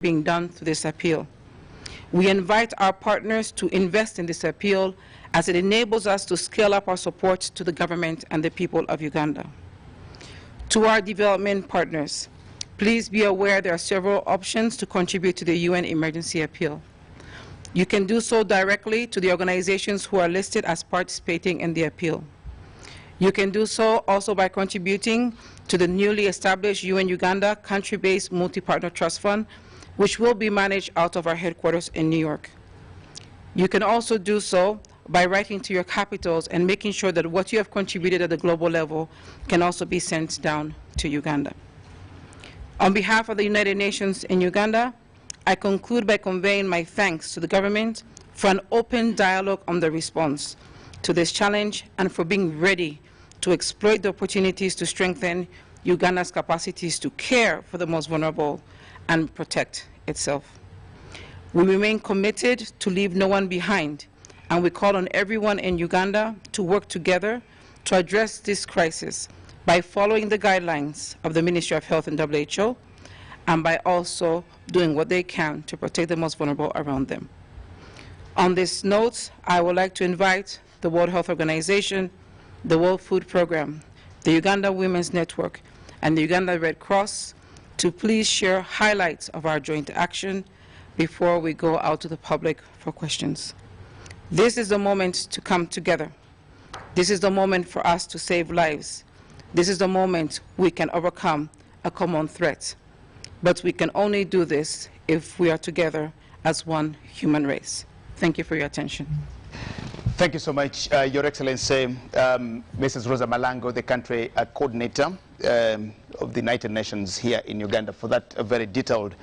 being done through this appeal. We invite our partners to invest in this appeal as it enables us to scale up our support to the government and the people of Uganda. To our development partners, please be aware there are several options to contribute to the UN emergency appeal. You can do so directly to the organizations who are listed as participating in the appeal. You can do so also by contributing to the newly established UN Uganda country-based multi-partner trust fund, which will be managed out of our headquarters in New York. You can also do so by writing to your capitals and making sure that what you have contributed at the global level can also be sent down to Uganda. On behalf of the United Nations in Uganda, I conclude by conveying my thanks to the government for an open dialogue on the response to this challenge and for being ready to exploit the opportunities to strengthen Uganda's capacities to care for the most vulnerable and protect itself. We remain committed to leave no one behind, and we call on everyone in Uganda to work together to address this crisis by following the guidelines of the Ministry of Health and WHO, and by also doing what they can to protect the most vulnerable around them. On this note, I would like to invite the World Health Organization, the World Food Programme, the Uganda Women's Network, and the Uganda Red Cross to please share highlights of our joint action before we go out to the public for questions. This is the moment to come together. This is the moment for us to save lives. This is the moment we can overcome a common threat. But we can only do this if we are together as one human race. Thank you for your attention. Thank you so much, Your Excellency, Mrs. Rosa Malango, the country coordinator of the United Nations here in Uganda, for that very detailed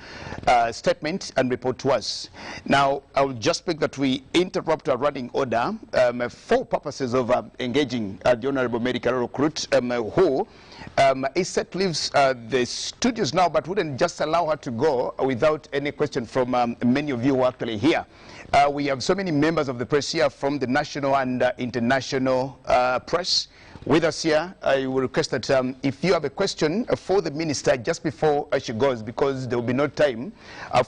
statement and report to us. Now, I will just speak that we interrupt our running order for purposes of engaging the Honorable Mary Karoro Krut, who is set to leave the studios now, but wouldn't just allow her to go without any question from many of you who are actually here. We have so many members of the press here from the national and international press with us here. I will request that if you have a question for the minister just before she goes, because there will be no time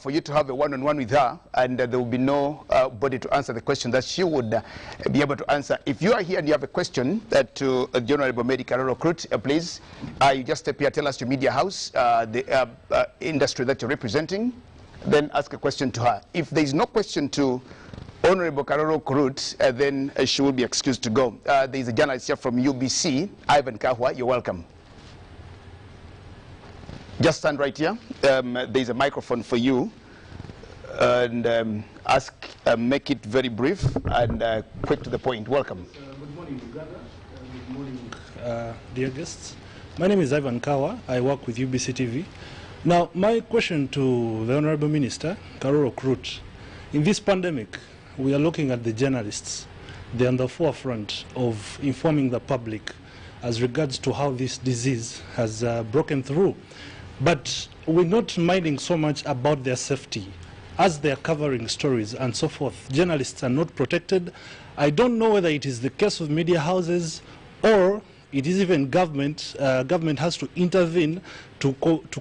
for you to have a one-on-one with her, and there will be no body to answer the question that she would be able to answer. If you are here and you have a question to the Honorable Mary Karoro Krut, please, you just step here, tell us your media house, the industry that you're representing, then ask a question to her. If there is no question to Honorable Karoro Krut, then she will be excused to go. There is a journalist here from UBC, Ivan Kahwa. You're welcome. Just stand right here. There is a microphone for you. And make it very brief and quick to the point. Welcome. Good morning, Uganda. Good morning, dear guests. My name is Ivan Kahwa. I work with UBC TV. Now, my question to the Honorable Minister, Karoro Krut. In this pandemic, we are looking at the journalists. They're on the forefront of informing the public as regards to how this disease has broken through. But we're not minding so much about their safety. As they're covering stories and so forth, journalists are not protected. I don't know whether it is the case of media houses or it is even government. Government has to intervene to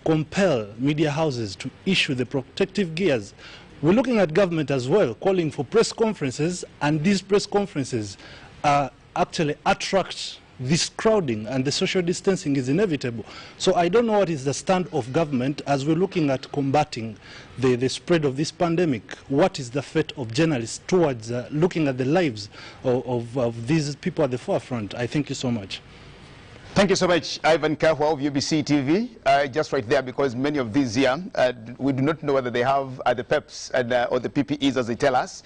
compel media houses to issue the protective gears. We're looking at government as well, calling for press conferences, and these press conferences actually attract this crowding, and the social distancing is inevitable. So I don't know what is the stand of government as we're looking at combating the spread of this pandemic. What is the fate of journalists towards looking at the lives of these people at the forefront? I thank you so much. Thank you so much, Ivan Kahwa of UBC TV. Just right there, because many of these here, we do not know whether they have the PEPs and, or the PPEs as they tell us.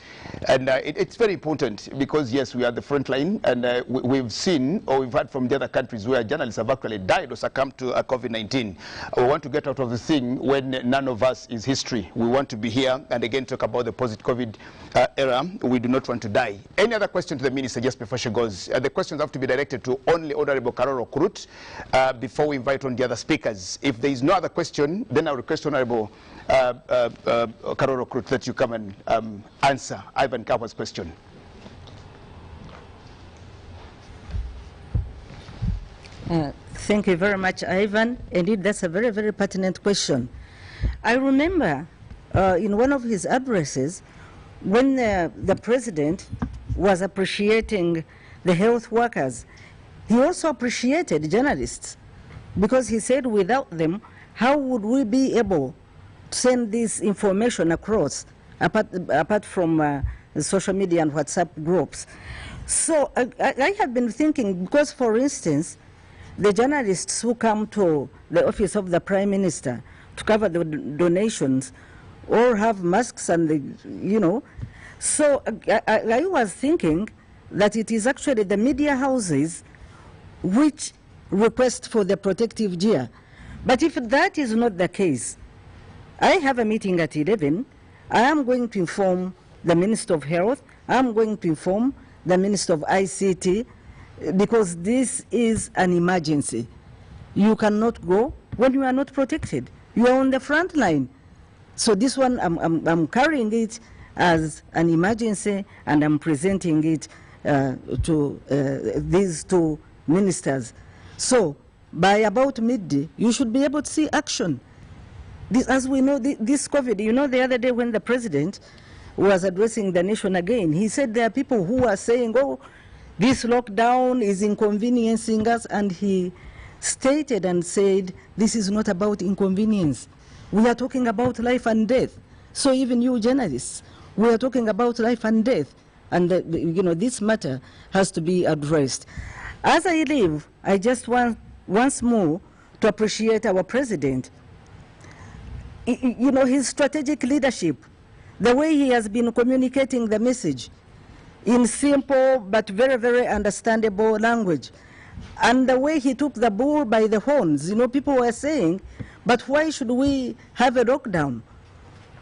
And it's very important because, yes, we are the front line, and we've seen or we've heard from the other countries where journalists have actually died or succumbed to COVID-19. We want to get out of the thing when none of us is history. We want to be here and again talk about the post-COVID era. We do not want to die. Any other question to the minister just before she goes? The questions have to be directed to only Honorable Karoro Krut before we invite on the other speakers. If there is no other question, then I'll request Honorable Karoro Krut that you come and answer Ivan Kahwa's question. Thank you very much, Ivan. Indeed, that's a very, very pertinent question. I remember in one of his addresses, when the president was appreciating the health workers, he also appreciated journalists, because he said without them, how would we be able to send this information across, apart from the social media and WhatsApp groups? So I have been thinking, because for instance, the journalists who come to the office of the Prime Minister to cover the donations all have masks and, so I was thinking that it is actually the media houses which request for the protective gear. But if that is not the case, I have a meeting at 11. I am going to inform the Minister of Health. I am going to inform the Minister of ICT, because this is an emergency. You cannot go when you are not protected. You are on the front line. So this one, I'm carrying it as an emergency, and I'm presenting it to these two ministers. So by about midday, you should be able to see action. This, as we know, this COVID, the other day when the president was addressing the nation again, he said there are people who are saying, oh, this lockdown is inconveniencing us, and he stated and said, this is not about inconvenience. We are talking about life and death. So even you journalists, we are talking about life and death, and this matter has to be addressed. As I leave, I just want once more to appreciate our president. His strategic leadership, the way he has been communicating the message in simple but very, very understandable language, and the way he took the bull by the horns. People were saying, but why should we have a lockdown?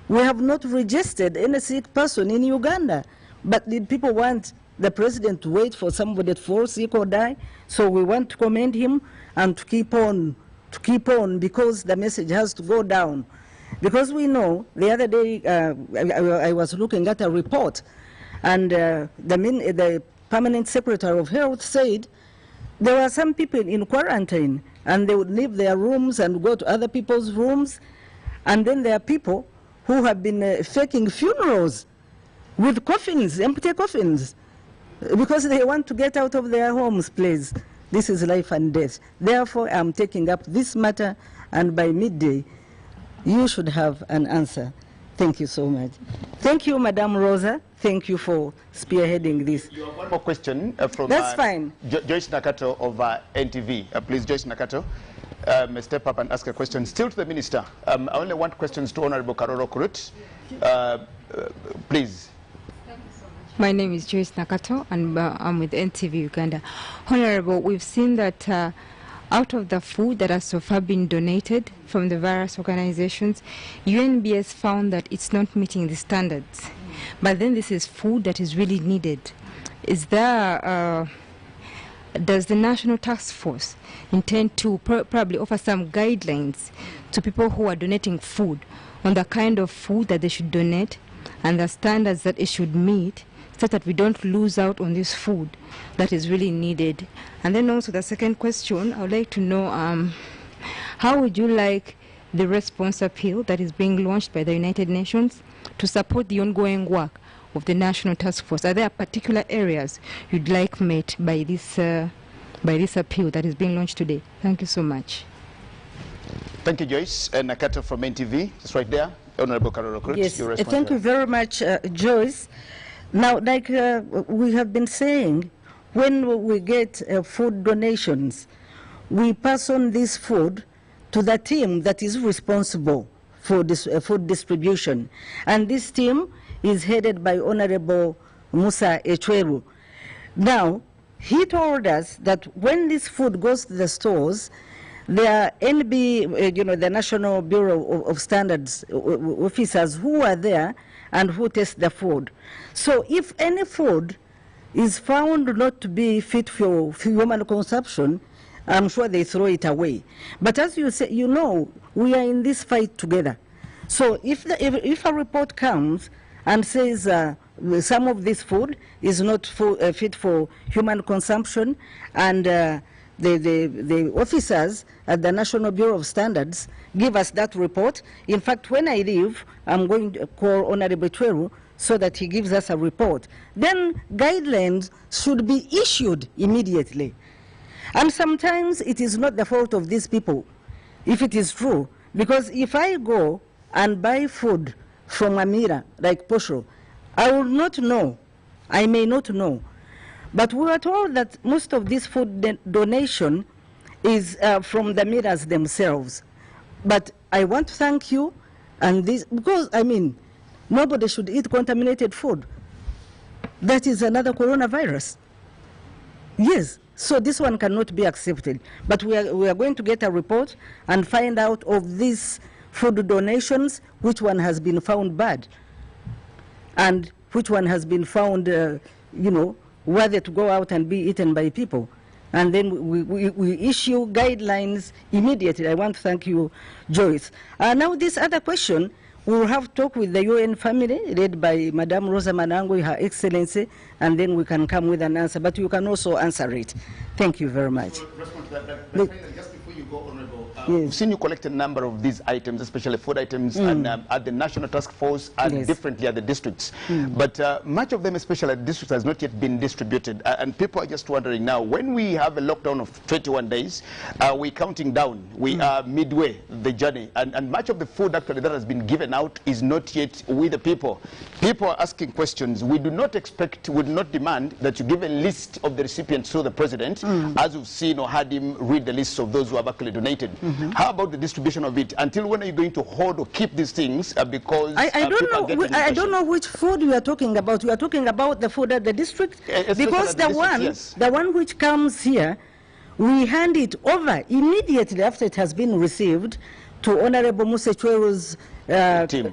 We have not registered any sick person in Uganda, but did people want the president to wait for somebody to fall sick or die? So we want to commend him and to keep on, because the message has to go down. Because we know, the other day I was looking at a report, and the permanent secretary of health said there were some people in quarantine, and they would leave their rooms and go to other people's rooms, and then there are people who have been faking funerals with coffins, empty coffins, because they want to get out of their homes, please. This is life and death. Therefore, I'm taking up this matter, and by midday, you should have an answer. Thank you so much. Thank you, Madam Rosa. Thank you for spearheading this. You have one more question from That's fine. Joyce Nakato of NTV. Please, Joyce Nakato, step up and ask a question. Still to the Minister. I only want questions to Honorable Karoro Kurut. Please. My name is Joyce Nakato, and I'm with NTV Uganda. Honorable, we've seen that out of the food that has so far been donated from the various organizations, UNBS found that it's not meeting the standards. But then this is food that is really needed. Is there, does the National Task Force intend to probably offer some guidelines to people who are donating food on the kind of food that they should donate and the standards that it should meet, so that we don't lose out on this food that is really needed? And then also the second question, I would like to know how would you like the response appeal that is being launched by the United Nations to support the ongoing work of the National Task Force? Are there particular areas you'd like met by this appeal that is being launched today? Thank you so much. Thank you, Joyce. Nakato from NTV, just right there. Honorable Karoro Kurut, yes, your response. thank you very much, Joyce. Now, like we have been saying, when we get food donations, we pass on this food to the team that is responsible for this food distribution. And this team is headed by Honorable Musa Echweru. Now, he told us that when this food goes to the stores, there are NB, the National Bureau of Standards officers who are there and who test the food. So if any food is found not to be fit for human consumption, I'm sure they throw it away. But as you say, we are in this fight together. So if a report comes and says some of this food is not fit for human consumption, and the officers at the National Bureau of Standards give us that report. In fact, when I leave, I'm going to call Honorable Tweru so that he gives us a report. Then guidelines should be issued immediately. And sometimes it is not the fault of these people, if it is true. Because if I go and buy food from Amira, like Posho, I will not know. I may not know. But we are told that most of this food donation is from the Miras themselves. But I want to thank you, and this, because, I mean, nobody should eat contaminated food. That is another coronavirus. Yes, so this one cannot be accepted. But we are going to get a report and find out of these food donations, which one has been found bad, and which one has been found, worthy to go out and be eaten by people. And then we issue guidelines immediately. I want to thank you, Joyce. Now this other question, we will have to talk with the UN family, led by Madame Rosa Manango, Her Excellency, and then we can come with an answer. But you can also answer it. Thank you very much. Respond to that. Just before you go, Honorable, we've seen you collect a number of these items, especially food items, and at the National Task Force and differently at the districts. But much of them, especially at the districts, has not yet been distributed. And people are just wondering now, when we have a lockdown of 21 days, we're counting down. We are midway the journey. And much of the food actually that has been given out is not yet with the people. People are asking questions. We do not expect, we do not demand that you give a list of the recipients to the President, as we've seen or had him read the lists of those who have actually donated. How about the distribution of it? Until when are you going to hold or keep these things? Because I don't know which food you are talking about. You are talking about the food at the district, because the one which comes here, we hand it over immediately after it has been received to Honorable Musechweru's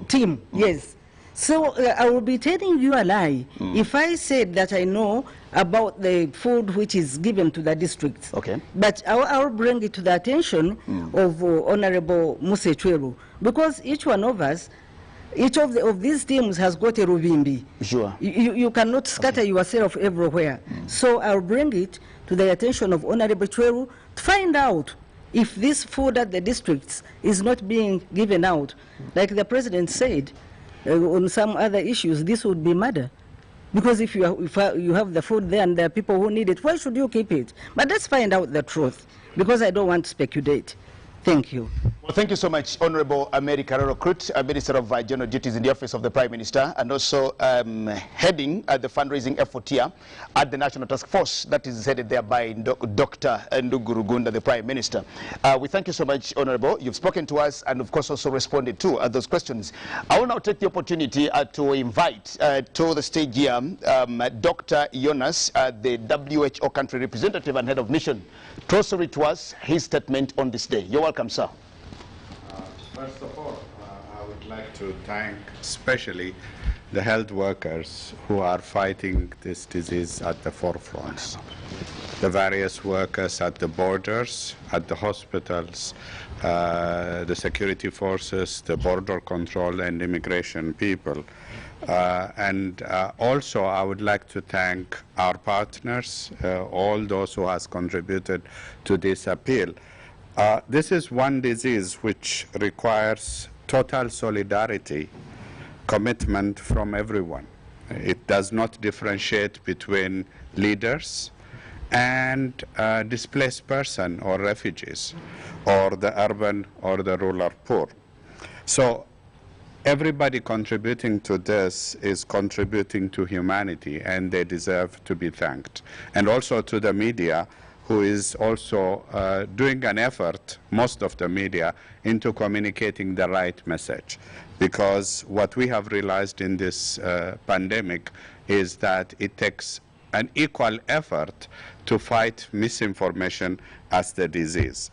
team. Yes. So I will be telling you a lie if I said that I know about the food which is given to the districts. Okay. But I'll bring it to the attention of Honorable Musechweru, because each one of us, each of these teams has got a ruvimbi. Sure. You cannot scatter yourself everywhere. So I'll bring it to the attention of Honorable Tweru to find out if this food at the districts is not being given out. Like the President said, on some other issues, this would be murder. Because if you have the food there and there are people who need it, why should you keep it? But let's find out the truth, because I don't want to speculate. Thank you. Well, thank you so much, Honorable Mary Karoro Krut, Minister of General Duties in the Office of the Prime Minister, and also heading the fundraising effort here at the National Task Force that is headed there by Dr. Nduguru Gunda, the Prime Minister. We thank you so much, Honorable. You've spoken to us and, of course, also responded to those questions. I will now take the opportunity to invite to the stage here Dr. Jonas, the WHO country representative and head of mission, to also read to us his statement on this day. You're welcome, sir. First of all, I would like to thank especially the health workers who are fighting this disease at the forefront. The various workers at the borders, at the hospitals, the security forces, the border control and immigration people. And also I would like to thank our partners, all those who has contributed to this appeal. This is one disease which requires total solidarity, commitment from everyone. It does not differentiate between leaders and displaced person or refugees, or the urban or the rural poor. So everybody contributing to this is contributing to humanity, and they deserve to be thanked. And also to the media, who is also doing an effort, most of the media, into communicating the right message. Because what we have realized in this pandemic is that it takes an equal effort to fight misinformation as the disease.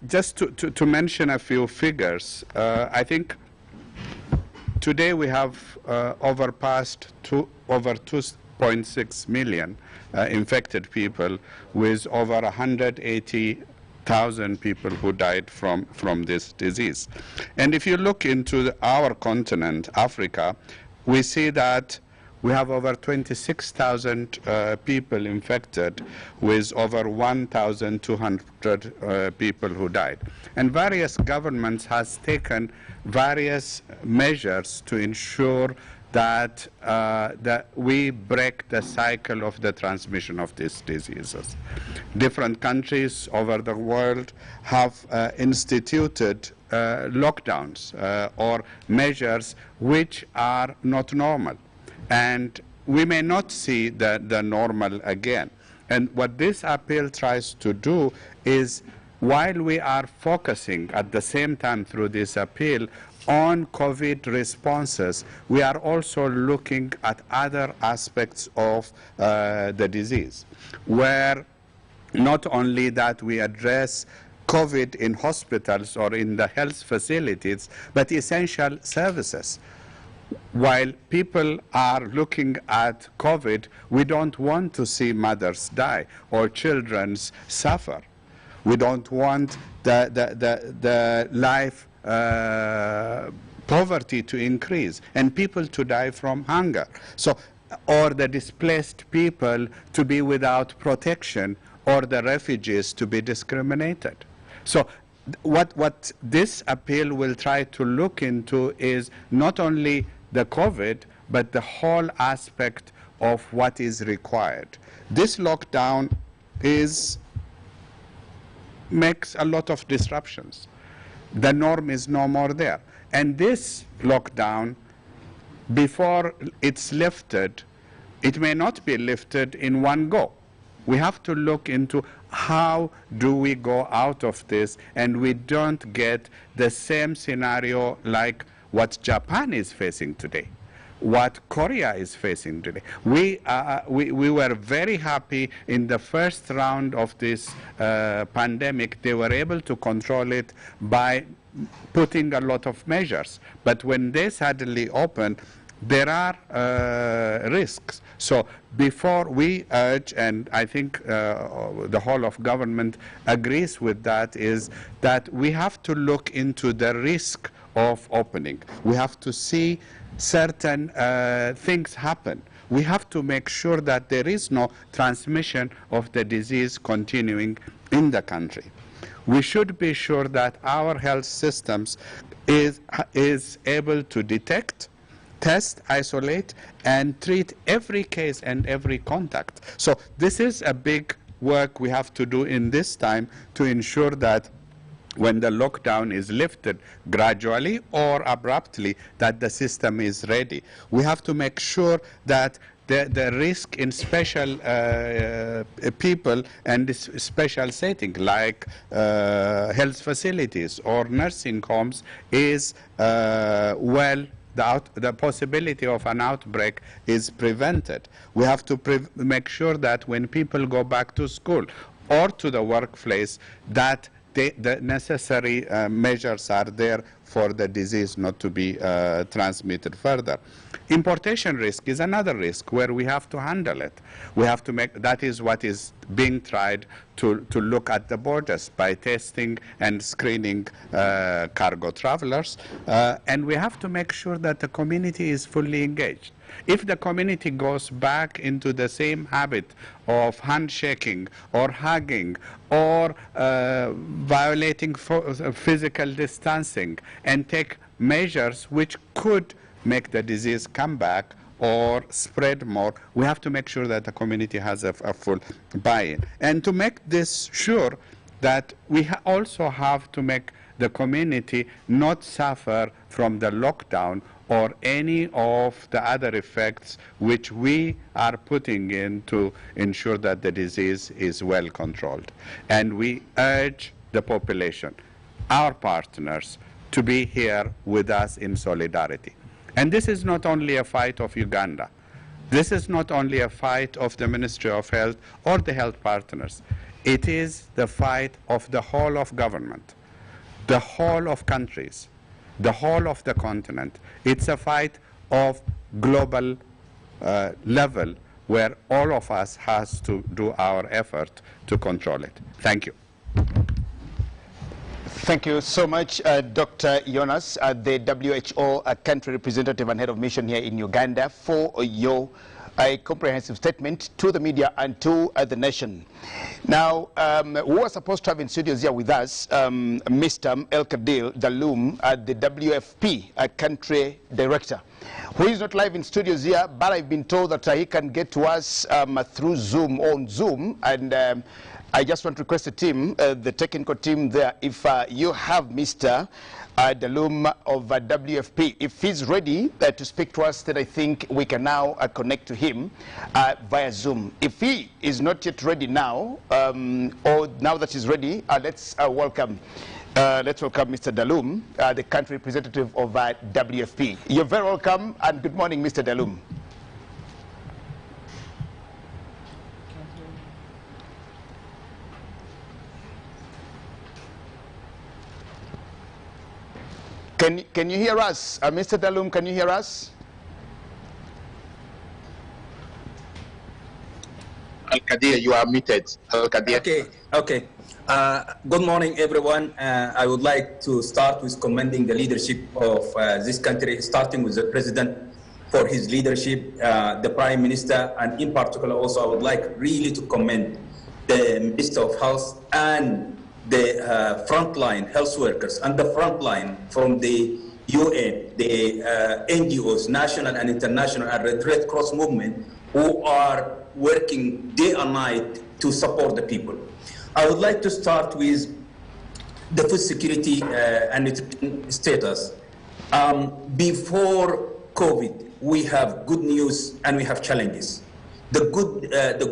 Just to mention a few figures, I think today we have over 2.6 million infected people, with over 180,000 people who died from this disease. And if you look into our continent, Africa, we see that we have over 26,000 people infected with over 1,200 people who died. And various governments has taken various measures to ensure that, that we break the cycle of the transmission of these diseases. Different countries over the world have instituted lockdowns or measures which are not normal. And we may not see the normal again. And what this appeal tries to do is, while we are focusing at the same time through this appeal on COVID responses, we are also looking at other aspects of the disease, where not only that we address COVID in hospitals or in the health facilities, but essential services. While people are looking at COVID, we don't want to see mothers die or children suffer. We don't want the life poverty to increase and people to die from hunger. So, or the displaced people to be without protection, or the refugees to be discriminated. So what this appeal will try to look into is not only the COVID, but the whole aspect of what is required. This lockdown makes a lot of disruptions. The norm is no more there. And this lockdown, before it's lifted, it may not be lifted in one go. We have to look into how do we go out of this and we don't get the same scenario like what Japan is facing today, what Korea is facing today. We were very happy in the first round of this pandemic. They were able to control it by putting a lot of measures. But when they suddenly open, there are risks. So before we urge, and I think the whole of government agrees with that, is that we have to look into the risk of opening. We have to see certain things happen. We have to make sure that there is no transmission of the disease continuing in the country. We should be sure that our health systems is able to detect, test, isolate, and treat every case and every contact. So this is a big work we have to do in this time to ensure that when the lockdown is lifted gradually or abruptly, that the system is ready. We have to make sure that the risk in special people and special setting like health facilities or nursing homes is the possibility of an outbreak is prevented. We have to make sure that when people go back to school or to the workplace, that the necessary measures are there for the disease not to be transmitted further. Importation risk is another risk where we have to handle it. We have to make, that is what is being tried to look at the borders by testing and screening cargo travelers. And we have to make sure that the community is fully engaged. If the community goes back into the same habit of handshaking or hugging or violating physical distancing and take measures which could make the disease come back or spread more, we have to make sure that the community has a full buy-in. And to make this sure, that we also have to make the community not suffer from the lockdown or any of the other effects which we are putting in to ensure that the disease is well controlled. And we urge the population, our partners, to be here with us in solidarity. And this is not only a fight of Uganda. This is not only a fight of the Ministry of Health or the health partners. It is the fight of the whole of government, the whole of countries, the whole of the continent. It's a fight of global level where all of us has to do our effort to control it. Thank you. Thank you so much, Dr. Jonas, the WHO country representative and head of mission here in Uganda, for your comprehensive statement to the media and to the nation. Now, we were supposed to have in studios here with us Mr. El-Kadil Daloum, the WFP country director, who is not live in studios here, but I've been told that he can get to us through Zoom, on Zoom, and I just want to request the team, the technical team there, if you have Mr. Daloum of WFP, if he's ready to speak to us, then I think we can now connect to him via Zoom. If he is not yet ready now, or now that he's ready, let's welcome Mr. Daloum, the country representative of WFP. You're very welcome, and good morning, Mr. Daloum. Can you hear us? Mr. Daloum, can you hear us? Al-Qadir, you are muted. Al-Qadir. Okay. Good morning, everyone. I would like to start with commending the leadership of this country, starting with the president for his leadership, the prime minister, and in particular also I would like really to commend the Minister of Health and the frontline health workers and the frontline from the UN, the NGOs, national and international, and Red Cross movement, who are working day and night to support the people. I would like to start with the food security and nutrition status. Before COVID, we have good news and we have challenges. The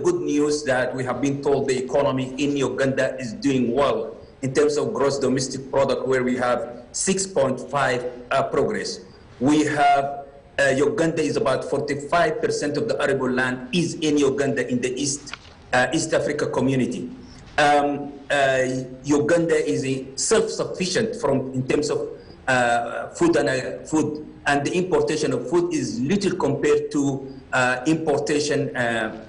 good news that we have been told the economy in Uganda is doing well in terms of gross domestic product, where we have 6.5 progress. We have Uganda is about 45% of the arable land is in Uganda in the East Africa community. Uganda is self-sufficient in terms of food, and the importation of food is little compared to importation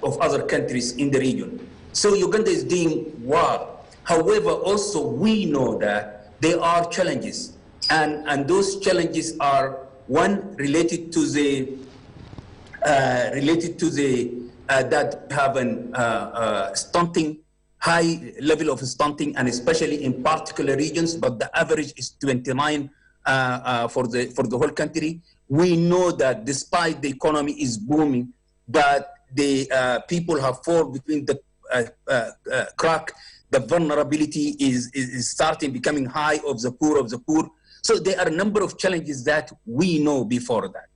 of other countries in the region. So Uganda is doing well. However, also we know that there are challenges, and those challenges are one related to the that have an stunting, high level of stunting, and especially in particular regions, but the average is 29 for the whole country. We know that despite the economy is booming, that the people have fallen between the crack. The vulnerability is starting becoming high of the poor. So there are a number of challenges that we know before that.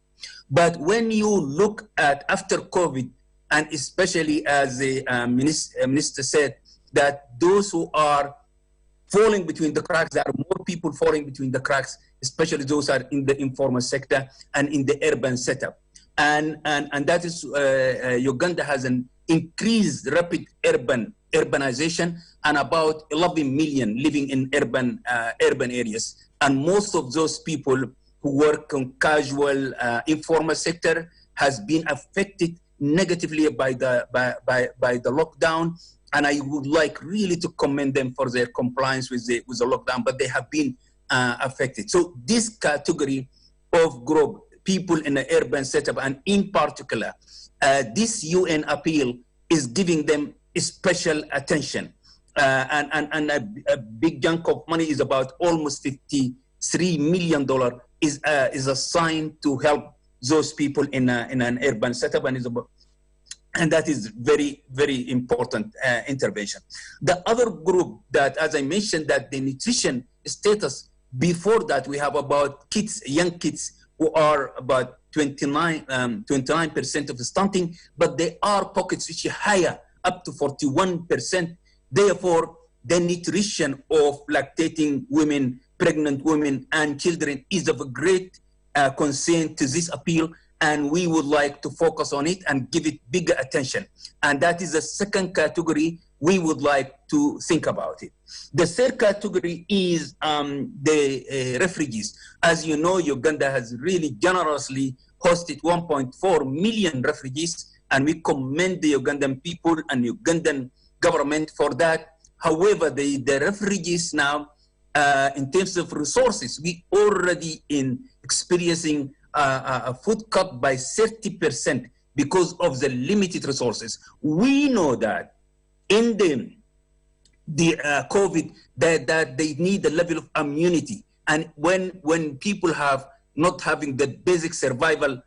But when you look at after COVID, and especially as the minister said, that those who are falling between the cracks, there are more people falling between the cracks, especially those are in the informal sector and in the urban setup. And that is, Uganda has an increased rapid urbanization, and about 11 million living in urban areas. And most of those people who work on casual informal sector has been affected negatively by the lockdown. And I would like really to commend them for their compliance with the lockdown, but they have been affected. So this category of group, people in the urban setup, and in particular, this UN appeal is giving them special attention. And a big chunk of money is about almost $53 million is assigned to help those people in an urban setup, and that is very, very important intervention. The other group that, as I mentioned, that the nutrition status, before that we have about kids, young kids, who are about 29% of the stunting, but there are pockets which are higher, up to 41%. Therefore, the nutrition of lactating women, pregnant women, and children is of a great concern to this appeal, and we would like to focus on it and give it bigger attention. And that is the second category we would like to think about it. The third category is the refugees. As you know, Uganda has really generously hosted 1.4 million refugees, and we commend the Ugandan people and Ugandan government for that. However, the refugees now in terms of resources, we already experiencing a food cut by 30% because of the limited resources. We know that in the COVID, that they need a level of immunity, and when people have not having the basic survival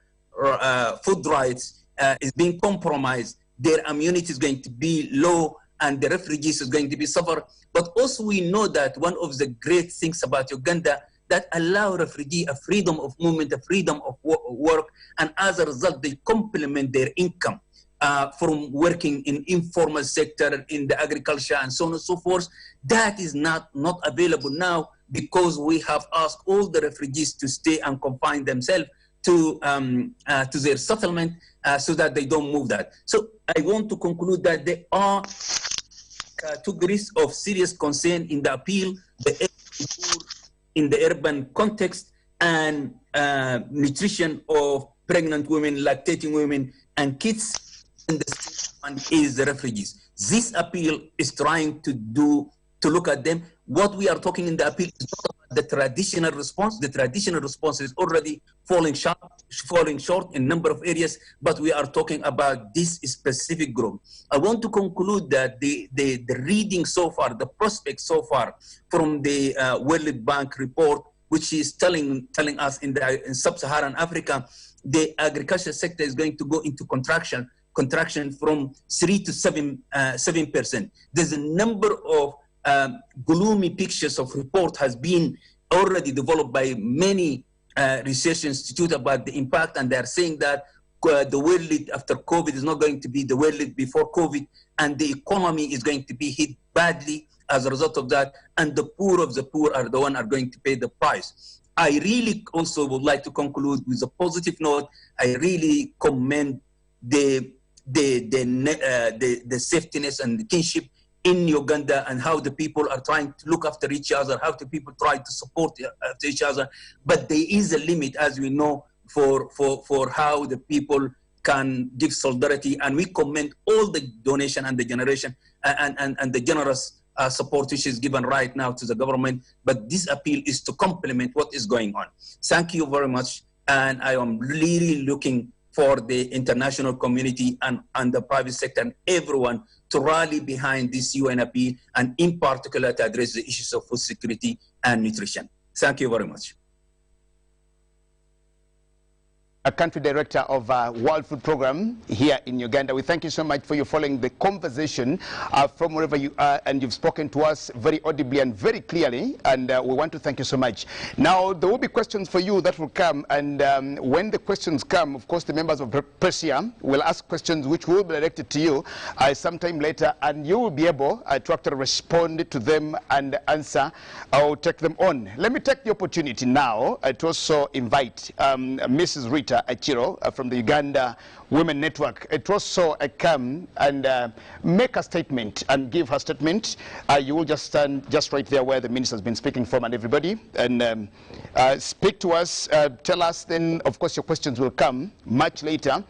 food rights is being compromised, their immunity is going to be low, and the refugees is going to be suffer. But also we know that one of the great things about Uganda that allow refugee a freedom of movement, a freedom of work, and as a result, they complement their income from working in informal sector, in the agriculture, and so on and so forth. That is not available now because we have asked all the refugees to stay and confine themselves to their settlement so that they don't move that. So I want to conclude that there are categories of serious concern in the appeal, in the urban context, and nutrition of pregnant women, lactating women, and kids, and the second one is the refugees. This appeal is trying to look at them. What we are talking in the appeal is not about the traditional response. The traditional response is already falling short in a number of areas, but we are talking about this specific group. I want to conclude that the reading so far, the prospect so far from the World Bank report, which is telling us in sub-Saharan Africa, the agriculture sector is going to go into contraction from 3 to 7%. There's a number of gloomy pictures of report has been already developed by many research institutes about the impact, and they're saying that the world after COVID is not going to be the world before COVID, and the economy is going to be hit badly as a result of that, and the poor of the poor are the one are going to pay the price. I really also would like to conclude with a positive note. I really commend the safetiness and the kinship in Uganda, and how the people are trying to look after each other, how the people try to support each other. But there is a limit, as we know, for how the people can give solidarity. And we commend all the donation and the generation and the generous support which is given right now to the government. But this appeal is to complement what is going on. Thank you very much. And I am really looking for the international community and the private sector and everyone to rally behind this UN appeal, and in particular to address the issues of food security and nutrition. Thank you very much. A country director of World Food Program here in Uganda. We thank you so much for you following the conversation from wherever you are, and you've spoken to us very audibly and very clearly, and we want to thank you so much. Now, there will be questions for you that will come, and when the questions come, of course, the members of press here will ask questions which will be directed to you sometime later, and you will be able to actually respond to them and answer or take them on. Let me take the opportunity now to also invite Mrs. Rita Achiro from the Uganda Women Network to also come and make a statement and give her statement. You will just stand just right there where the minister has been speaking from, and everybody, and speak to us, tell us. Then, of course, your questions will come much later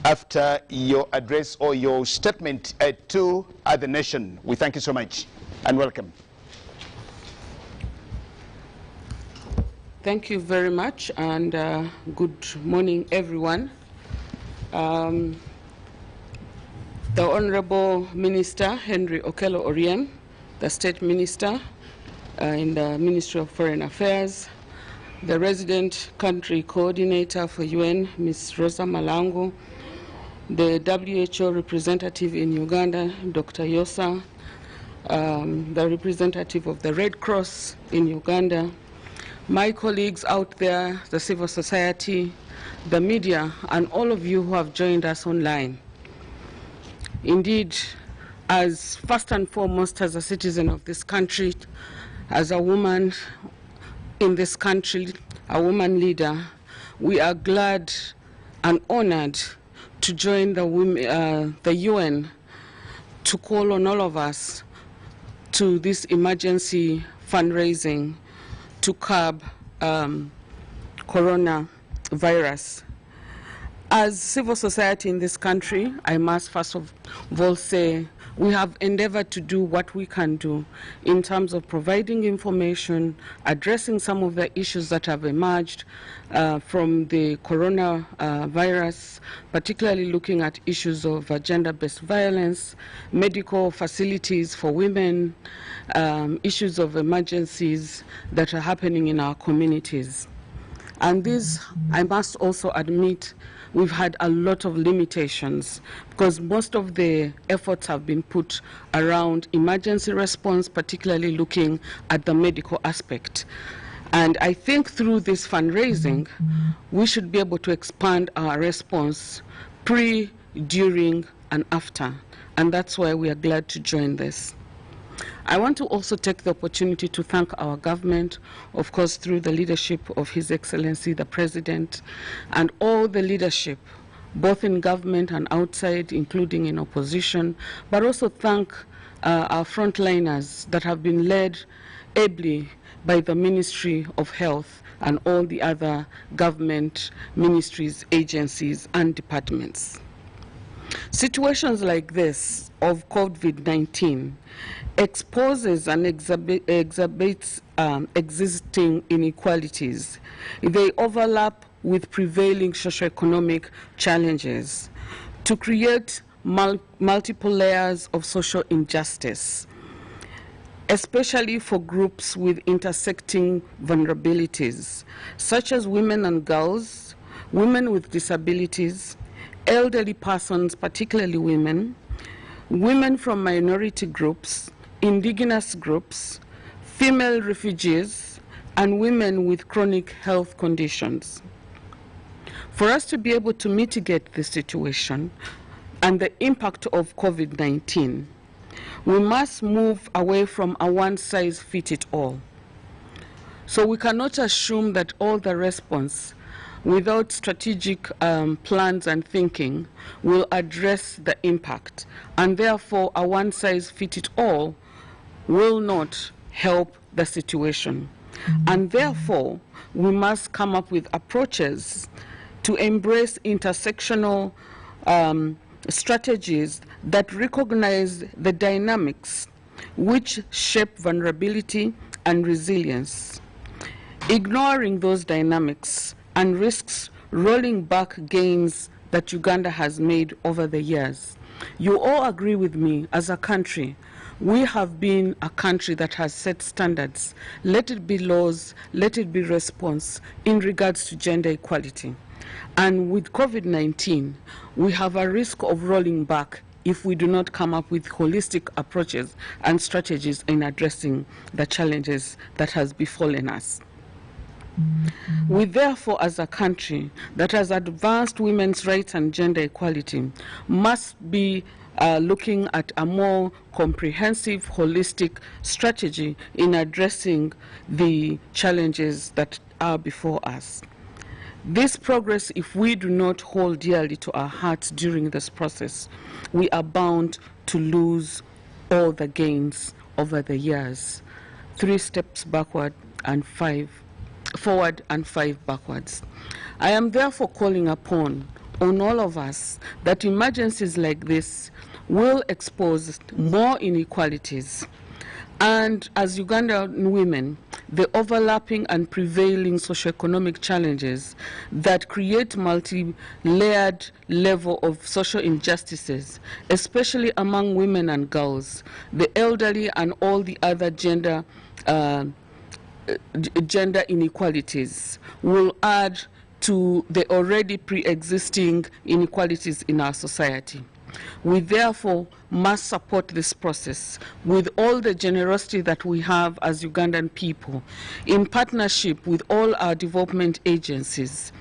after your address or your statement to the nation. We thank you so much and welcome. Thank you very much, and good morning, everyone. The Honorable Minister Henry Okello Oryem, the State Minister in the Ministry of Foreign Affairs, the Resident Country Coordinator for UN, Ms. Rosa Malango, the WHO representative in Uganda, Dr. Yosa, the representative of the Red Cross in Uganda, my colleagues out there, the civil society, the media, and all of you who have joined us online. Indeed, as first and foremost, as a citizen of this country, as a woman in this country, a woman leader, we are glad and honored to join the UN to call on all of us to this emergency fundraising to curb coronavirus. As civil society in this country, I must first of all say we have endeavored to do what we can do in terms of providing information, addressing some of the issues that have emerged from the coronavirus, particularly looking at issues of gender-based violence, medical facilities for women, issues of emergencies that are happening in our communities. And these, I must also admit, we've had a lot of limitations because most of the efforts have been put around emergency response, particularly looking at the medical aspect. And I think through this fundraising, we should be able to expand our response pre, during, and after. And that's why we are glad to join this. I want to also take the opportunity to thank our government, of course, through the leadership of His Excellency, the President, and all the leadership, both in government and outside, including in opposition, but also thank our frontliners that have been led ably by the Ministry of Health and all the other government ministries, agencies, and departments. Situations like this of COVID-19 exposes and exacerbates existing inequalities. They overlap with prevailing socioeconomic challenges to create multiple layers of social injustice, especially for groups with intersecting vulnerabilities, such as women and girls, women with disabilities, elderly persons, particularly women, women from minority groups, indigenous groups, female refugees, and women with chronic health conditions. For us to be able to mitigate the situation and the impact of COVID-19, we must move away from a one-size-fits-all. So we cannot assume that all the response without strategic plans and thinking will address the impact. And therefore, a one-size-fits-all will not help the situation. And therefore, we must come up with approaches to embrace intersectional strategies that recognize the dynamics which shape vulnerability and resilience. Ignoring those dynamics and risks rolling back gains that Uganda has made over the years. You all agree with me, as a country, we have been a country that has set standards. Let it be laws, let it be response in regards to gender equality. And with COVID-19, we have a risk of rolling back if we do not come up with holistic approaches and strategies in addressing the challenges that has befallen us. We therefore, as a country that has advanced women's rights and gender equality, must be looking at a more comprehensive, holistic strategy in addressing the challenges that are before us. This progress, if we do not hold dearly to our hearts during this process, we are bound to lose all the gains over the years. 3 steps backward and 5 forward and 5 backwards. I am therefore calling upon all of us that emergencies like this will expose more inequalities. And as Ugandan women, the overlapping and prevailing socioeconomic challenges that create multi-layered level of social injustices, especially among women and girls, the elderly and all the other gender inequalities, will add to the already pre-existing inequalities in our society. We therefore must support this process with all the generosity that we have as Ugandan people, in partnership with all our development agencies.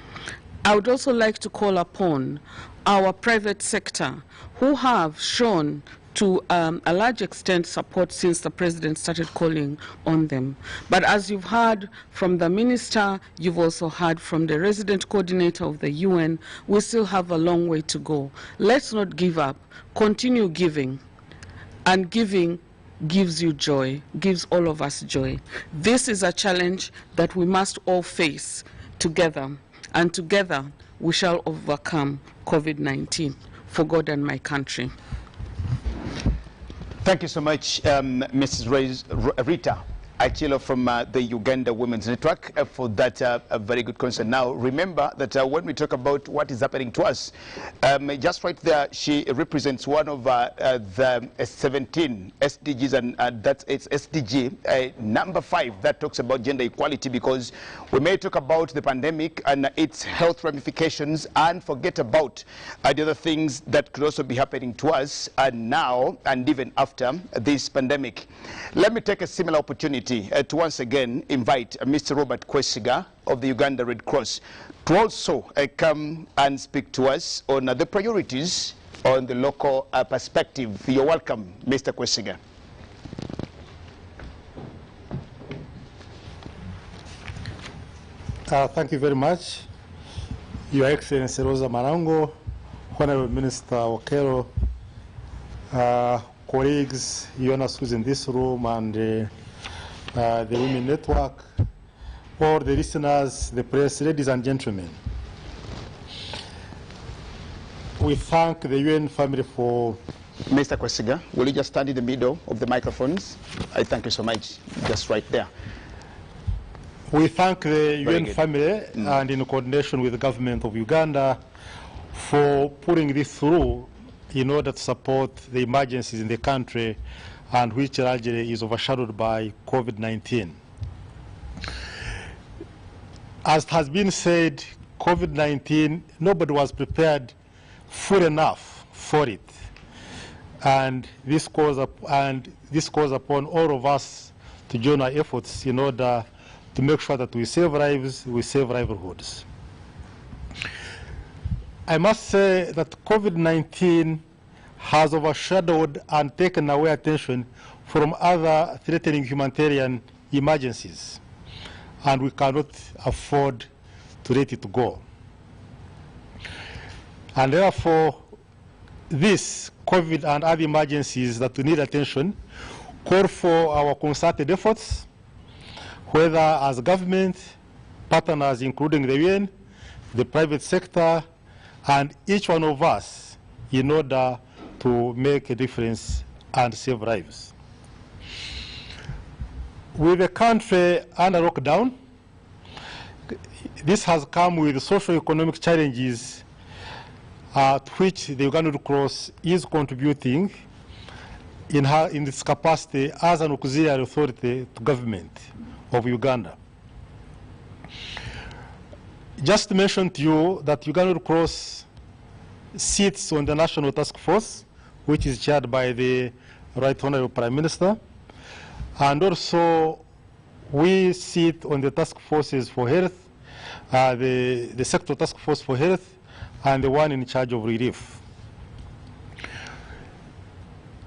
I would also like to call upon our private sector, who have shown to a large extent support since the President started calling on them. But as you've heard from the Minister, you've also heard from the Resident Coordinator of the UN, we still have a long way to go. Let's not give up. Continue giving. And giving gives you joy, gives all of us joy. This is a challenge that we must all face together. And together, we shall overcome COVID-19 for God and my country. Thank you so much, Mrs. Rita Achilo from the Uganda Women's Network for that a very good concern. Now, remember that when we talk about what is happening to us, just right there, she represents one of the 17 SDGs, and that's its SDG number 5 that talks about gender equality, because we may talk about the pandemic and its health ramifications and forget about the other things that could also be happening to us now and even after this pandemic. Let me take a similar opportunity to once again invite Mr. Robert Kwesiga of the Uganda Red Cross to also come and speak to us on the priorities on the local perspective. You're welcome, Mr. Kwesiga. Thank you very much, Your Excellency Rosa Marango, Honorable Minister Okero, colleagues, Jonas who's in this room, and the Women Network, all the listeners, the press, ladies and gentlemen. We thank the UN family for... Mr. Kwesiga, will you just stand in the middle of the microphones? I thank you so much, just right there. We thank the UN family and in coordination with the government of Uganda for putting this through in order to support the emergencies in the country, and which largely is overshadowed by COVID-19. As has been said, COVID-19, nobody was prepared full enough for it. And this calls upon all of us to join our efforts in order to make sure that we save lives, we save livelihoods. I must say that COVID-19 has overshadowed and taken away attention from other threatening humanitarian emergencies, and we cannot afford to let it go. And therefore, this COVID and other emergencies that we need attention call for our concerted efforts, whether as government, partners including the UN, the private sector, and each one of us in order to make a difference and save lives. With the country under lockdown, this has come with socio-economic challenges to which the Uganda Red Cross is contributing in its capacity as an auxiliary authority to government of Uganda. Just to mention to you that Uganda Red Cross sits on the National Task Force, which is chaired by the Right Honorable Prime Minister, and also we sit on the task forces for health, the sector task force for health, and the one in charge of relief.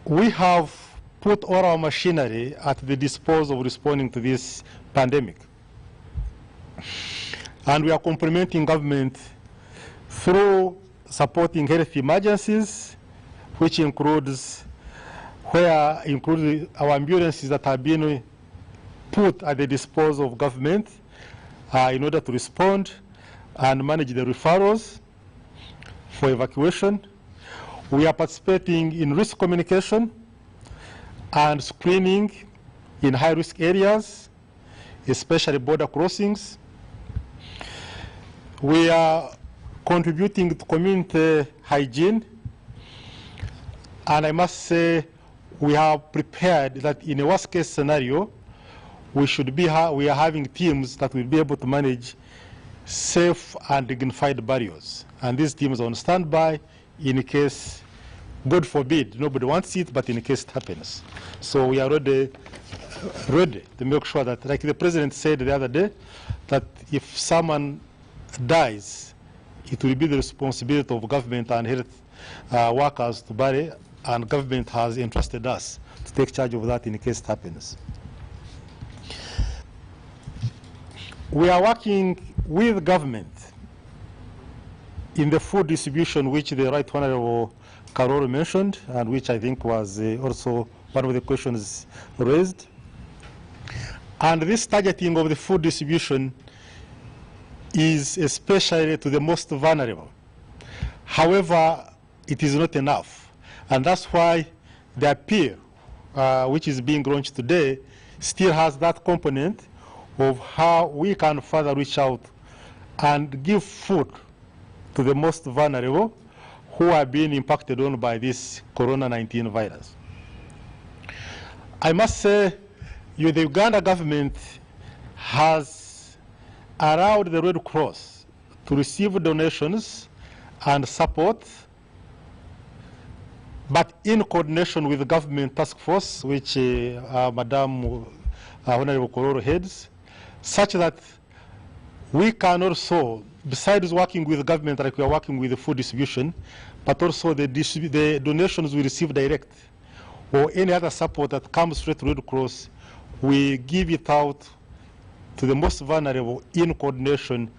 We have put all our machinery at the disposal of responding to this pandemic. And we are complementing government through supporting health emergencies, which includes our ambulances that have been put at the disposal of government in order to respond and manage the referrals for evacuation. We are participating in risk communication and screening in high-risk areas, especially border crossings. We are contributing to community hygiene, and I must say we have prepared that in a worst-case scenario, we are having teams that will be able to manage safe and dignified burials. And these teams are on standby in case, God forbid, nobody wants it, but in case it happens. So we are ready to make sure that, like the President said the other day, that if someone dies, it will be the responsibility of government and health workers to bury, and government has entrusted us to take charge of that in case it happens. We are working with government in the food distribution, which the Right Honorable Karoro mentioned, and which I think was also one of the questions raised. And this targeting of the food distribution is especially to the most vulnerable. However, it is not enough. And that's why the appeal which is being launched today, still has that component of how we can further reach out and give food to the most vulnerable who are being impacted on by this Corona-19 virus. I must say, the Uganda government has allowed the Red Cross to receive donations and support, but in coordination with the government task force, which Madam Honorable Kororo heads, such that we can also, besides working with the government like we are working with the food distribution, but also the donations we receive direct, or any other support that comes straight to Red Cross, we give it out to the most vulnerable in coordination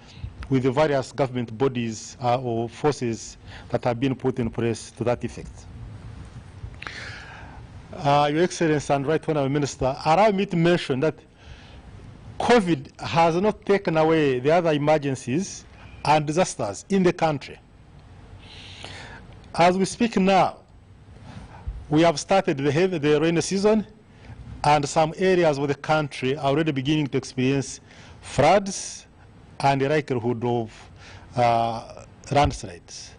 with the various government bodies or forces that have been put in place to that effect. Your Excellency and Right Honourable Minister, allow me to mention that COVID has not taken away the other emergencies and disasters in the country. As we speak now, we have started the rainy season, and some areas of the country are already beginning to experience floods and the likelihood of landslides.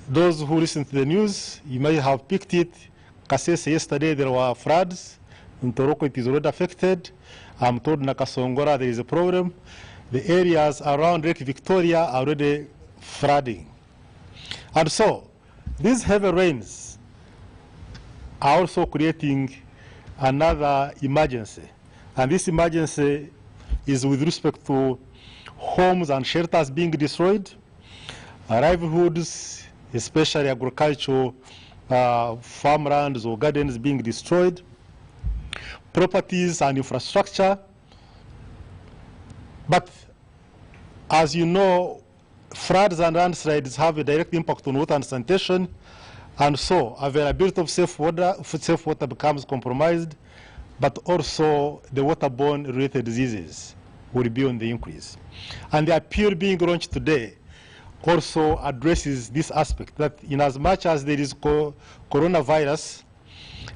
Those who listen to the news, you may have picked it. Kasese yesterday there were floods. In Toroko it is already affected. I'm told Nakasongora there is a problem. The areas around Lake Victoria are already flooding. And so, these heavy rains are also creating another emergency. And this emergency is with respect to homes and shelters being destroyed, livelihoods, especially agricultural farmlands or gardens being destroyed, properties and infrastructure. But as you know, floods and landslides have a direct impact on water and sanitation, and so availability of safe water becomes compromised, but also the waterborne related diseases will be on the increase. And the appeal being launched today also addresses this aspect, that in as much as there is coronavirus,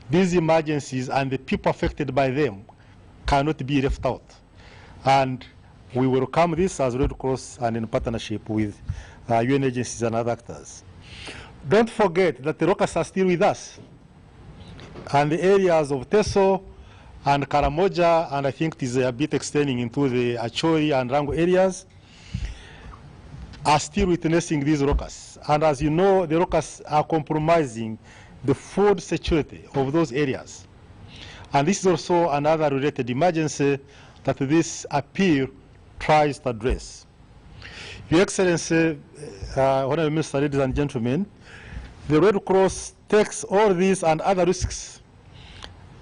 these emergencies and the people affected by them cannot be left out. And we welcome this as Red Cross and in partnership with UN agencies and other actors. Don't forget that the locusts are still with us. And the areas of Teso and Karamoja, and I think it is a bit extending into the Acholi and Rango areas, are still witnessing these locusts. And as you know, the locusts are compromising the food security of those areas. And this is also another related emergency that this appeal tries to address. Your Excellency, Honourable Minister, ladies and gentlemen, the Red Cross takes all these and other risks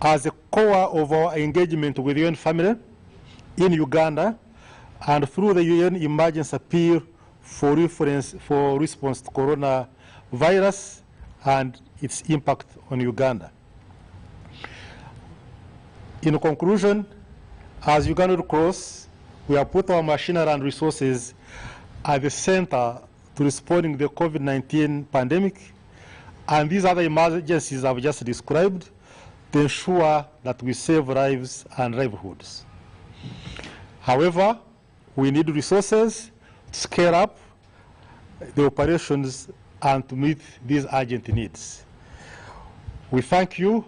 as a core of our engagement with the UN family in Uganda and through the UN emergency appeal for response to coronavirus and its impact on Uganda. In conclusion, as Uganda Red Cross, we have put our machinery and resources at the center to responding to the COVID-19 pandemic and these other emergencies I've just described to ensure that we save lives and livelihoods. However, we need resources to scale up the operations and to meet these urgent needs. We thank you,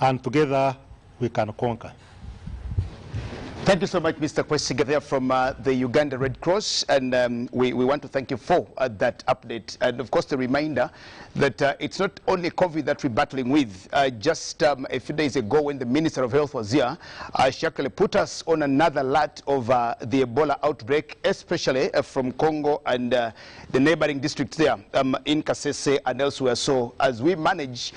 and together we can conquer. Thank you so much, Mr. Kwesiga, there from the Uganda Red Cross, and we want to thank you for that update. And of course, the reminder that it's not only COVID that we're battling with. Just a few days ago, when the Minister of Health was here, she actually put us on another alert of the Ebola outbreak, especially from Congo and the neighboring districts there in Kasese and elsewhere. So as we manage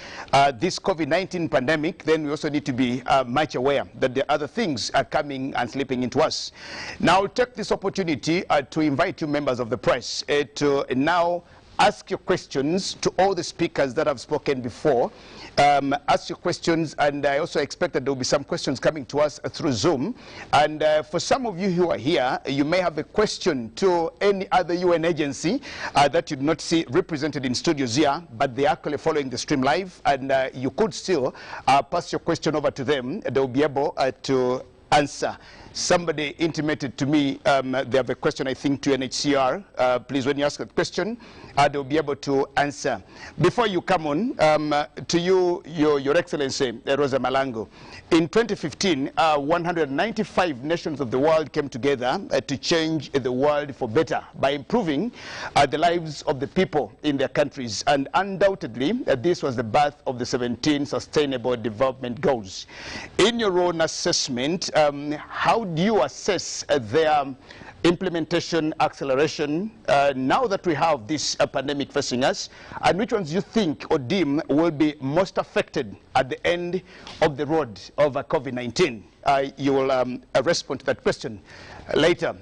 this COVID-19 pandemic, then we also need to be much aware that the other things are coming and slipping into us. Now, I'll take this opportunity to invite you members of the press to now ask your questions to all the speakers that have spoken before. Ask your questions, and I also expect that there will be some questions coming to us through Zoom. And for some of you who are here, you may have a question to any other UN agency that you do not see represented in studios here, but they are actually following the stream live, and you could still pass your question over to them. They will be able to answer. Somebody intimated to me they have a question, I think, to UNHCR. Please, when you ask a question, they'll be able to answer. Before you come on, to you, Your Excellency, Rosa Malango, in 2015, 195 nations of the world came together to change the world for better by improving the lives of the people in their countries. And undoubtedly, this was the birth of the 17 Sustainable Development Goals. In your own assessment, how do you assess their implementation, acceleration, now that we have this pandemic facing us, and which ones you think or deem will be most affected at the end of the road of COVID-19? You will respond to that question later.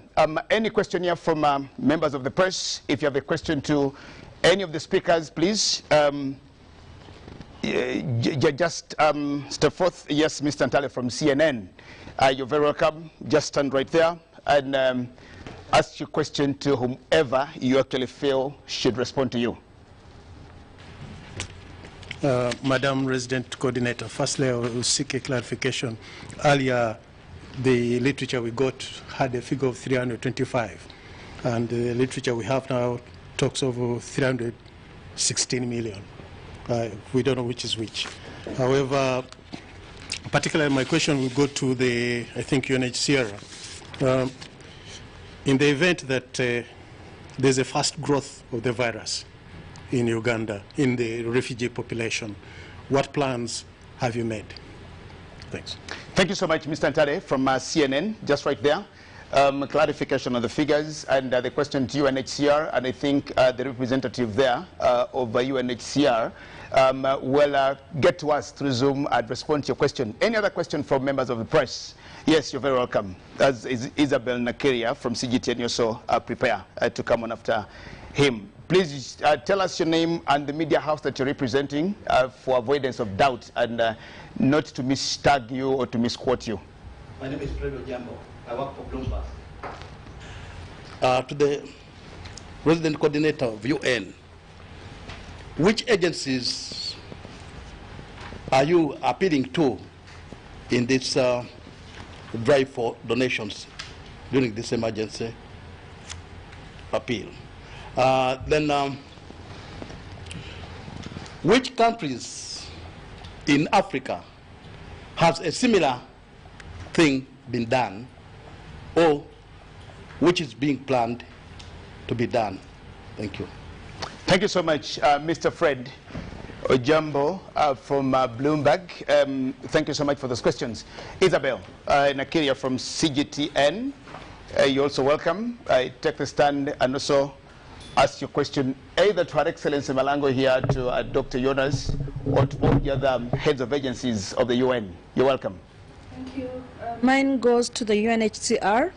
Any question here from members of the press? If you have a question to any of the speakers, please just step forth. Yes, Mr. Ntale from CNN. You're very welcome. Just stand right there and ask your question to whomever you actually feel should respond to you. Madam Resident Coordinator, firstly I will seek a clarification. Earlier, the literature we got had a figure of 325, and the literature we have now talks of 316 million. We don't know which is which. However, particularly my question will go to the, I think, UNHCR. In the event that there's a fast growth of the virus in Uganda, in the refugee population, what plans have you made? Thanks. Thank you so much, Mr. Ntare from CNN, just right there. Clarification on the figures and the question to UNHCR, and I think the representative there of UNHCR will get to us through Zoom and respond to your question. Any other question from members of the press? Yes, you're very welcome. As is Isabel Nakiria from CGT, and you also prepare to come on after him. Please tell us your name and the media house that you're representing for avoidance of doubt and not to mistag you or to misquote you. My name is Fredo Jambo. I work for Bloomberg. To the Resident Coordinator of UN, which agencies are you appealing to in this drive for donations during this emergency appeal? Then, which countries in Africa has a similar thing been done, or which is being planned to be done? Thank you. Thank you so much, Mr. Fred Ojambo from Bloomberg. Thank you so much for those questions. Isabel Nakiria from CGTN, you're also welcome. Take the stand and also ask your question either to Her Excellency Malango here, to Dr. Jonas, or to all the other heads of agencies of the UN. You're welcome. Thank you. Mine goes to the UNHCR.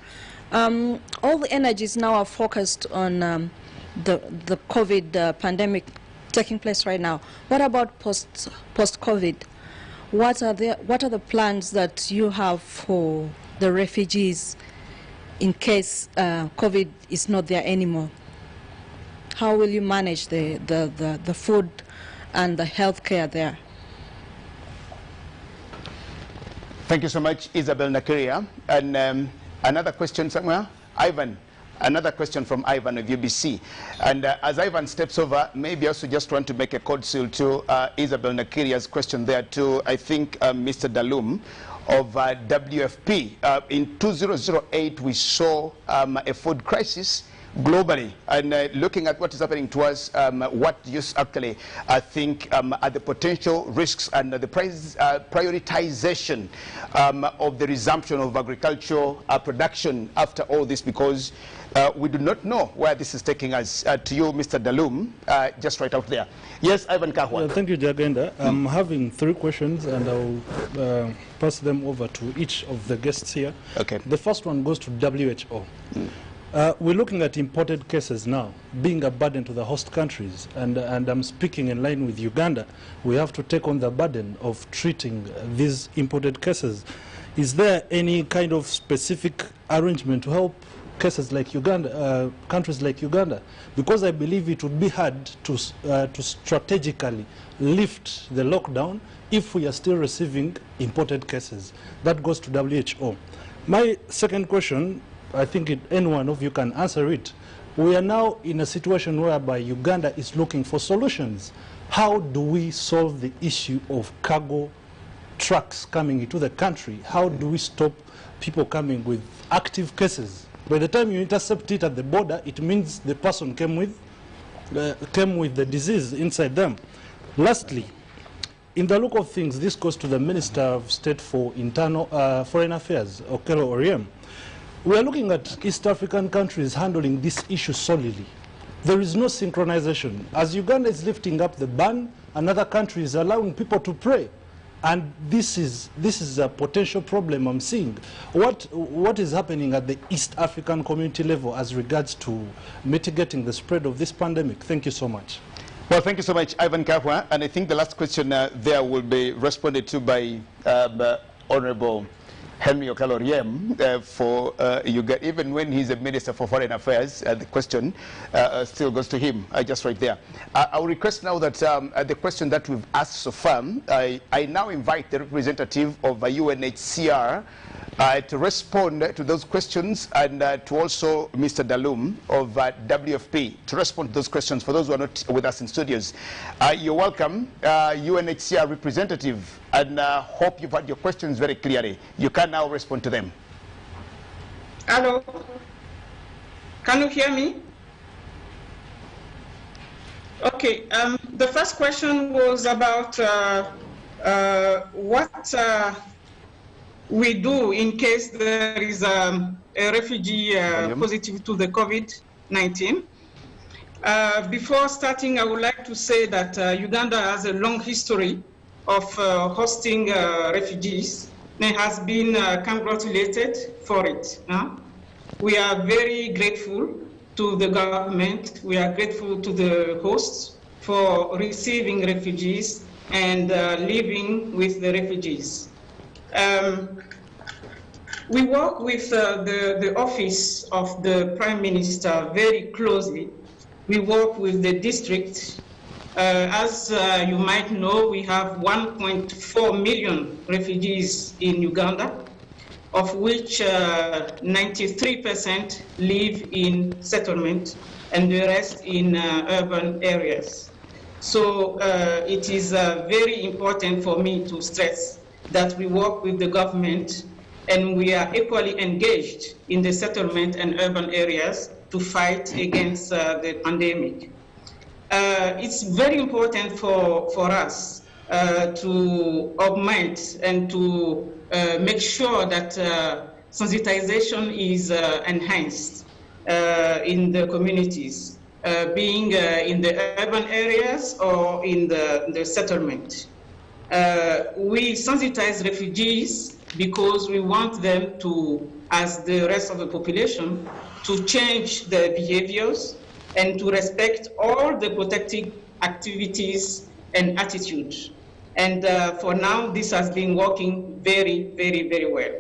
All the energies now are focused on the COVID pandemic taking place right now. What about post-COVID? What are the plans that you have for the refugees in case COVID is not there anymore? How will you manage the food and the health care there? Thank you so much, Isabel Nakiria. And another question somewhere? Ivan. Another question from Ivan of UBC. And as Ivan steps over, maybe also just want to make a code seal to Isabel Nakiria's question there to, I think, Mr. Dalum of WFP. In 2008, we saw a food crisis globally, and looking at what is happening to us, what do you actually think are the potential risks and the prioritization of the resumption of agricultural production after all this, because we do not know where this is taking us. To you, Mr. Dalum, just right out there. Yes, Ivan Kahwa. Thank you, Jagenda. I'm having 3 questions, and I'll pass them over to each of the guests here. Okay. The first one goes to WHO. We're looking at imported cases now being a burden to the host countries, and I'm speaking in line with Uganda. We have to take on the burden of treating these imported cases. Is there any kind of specific arrangement to help cases like Uganda, countries like Uganda? Because I believe it would be hard to strategically lift the lockdown if we are still receiving imported cases. That goes to WHO. My second question, I think any one of you can answer it. We are now in a situation whereby Uganda is looking for solutions. How do we solve the issue of cargo trucks coming into the country? How do we stop people coming with active cases? By the time you intercept it at the border, it means the person came with the disease inside them. Lastly, in the look of things, this goes to the Minister of State for Foreign Affairs, Okello Oryem. We are looking at East African countries handling this issue solely. There is no synchronization. As Uganda is lifting up the ban, another country is allowing people to pray. And this is a potential problem I'm seeing. What is happening at the East African community level as regards to mitigating the spread of this pandemic? Thank you so much. Well, thank you so much, Ivan Kahwa. And I think the last question there will be responded to by Honorable Henry Okello Oryem for Uganda. Even when he's a Minister for Foreign Affairs, the question still goes to him, just right there. I will request now that the question that we've asked so far, I now invite the representative of UNHCR to respond to those questions, and to also Mr. Dalum of WFP to respond to those questions for those who are not with us in studios. You're welcome, UNHCR representative, and hope you've heard your questions very clearly. You can now respond to them. Hello, can you hear me? Okay, the first question was about what we do in case there is a refugee positive to the COVID-19. Before starting, I would like to say that Uganda has a long history of hosting refugees and has been congratulated for it. We are very grateful to the government. We are grateful to the hosts for receiving refugees and living with the refugees. We work with the office of the Prime Minister very closely. We work with the district. As you might know, we have 1.4 million refugees in Uganda, of which 93% live in settlement and the rest in urban areas. So it is very important for me to stress that we work with the government and we are equally engaged in the settlement and urban areas to fight against the pandemic. It's very important for us to augment and to make sure that sensitization is enhanced in the communities, being in the urban areas or in the settlement. We sensitize refugees because we want them to, as the rest of the population, to change their behaviors and to respect all the protective activities and attitudes. And for now, this has been working very, very, very well.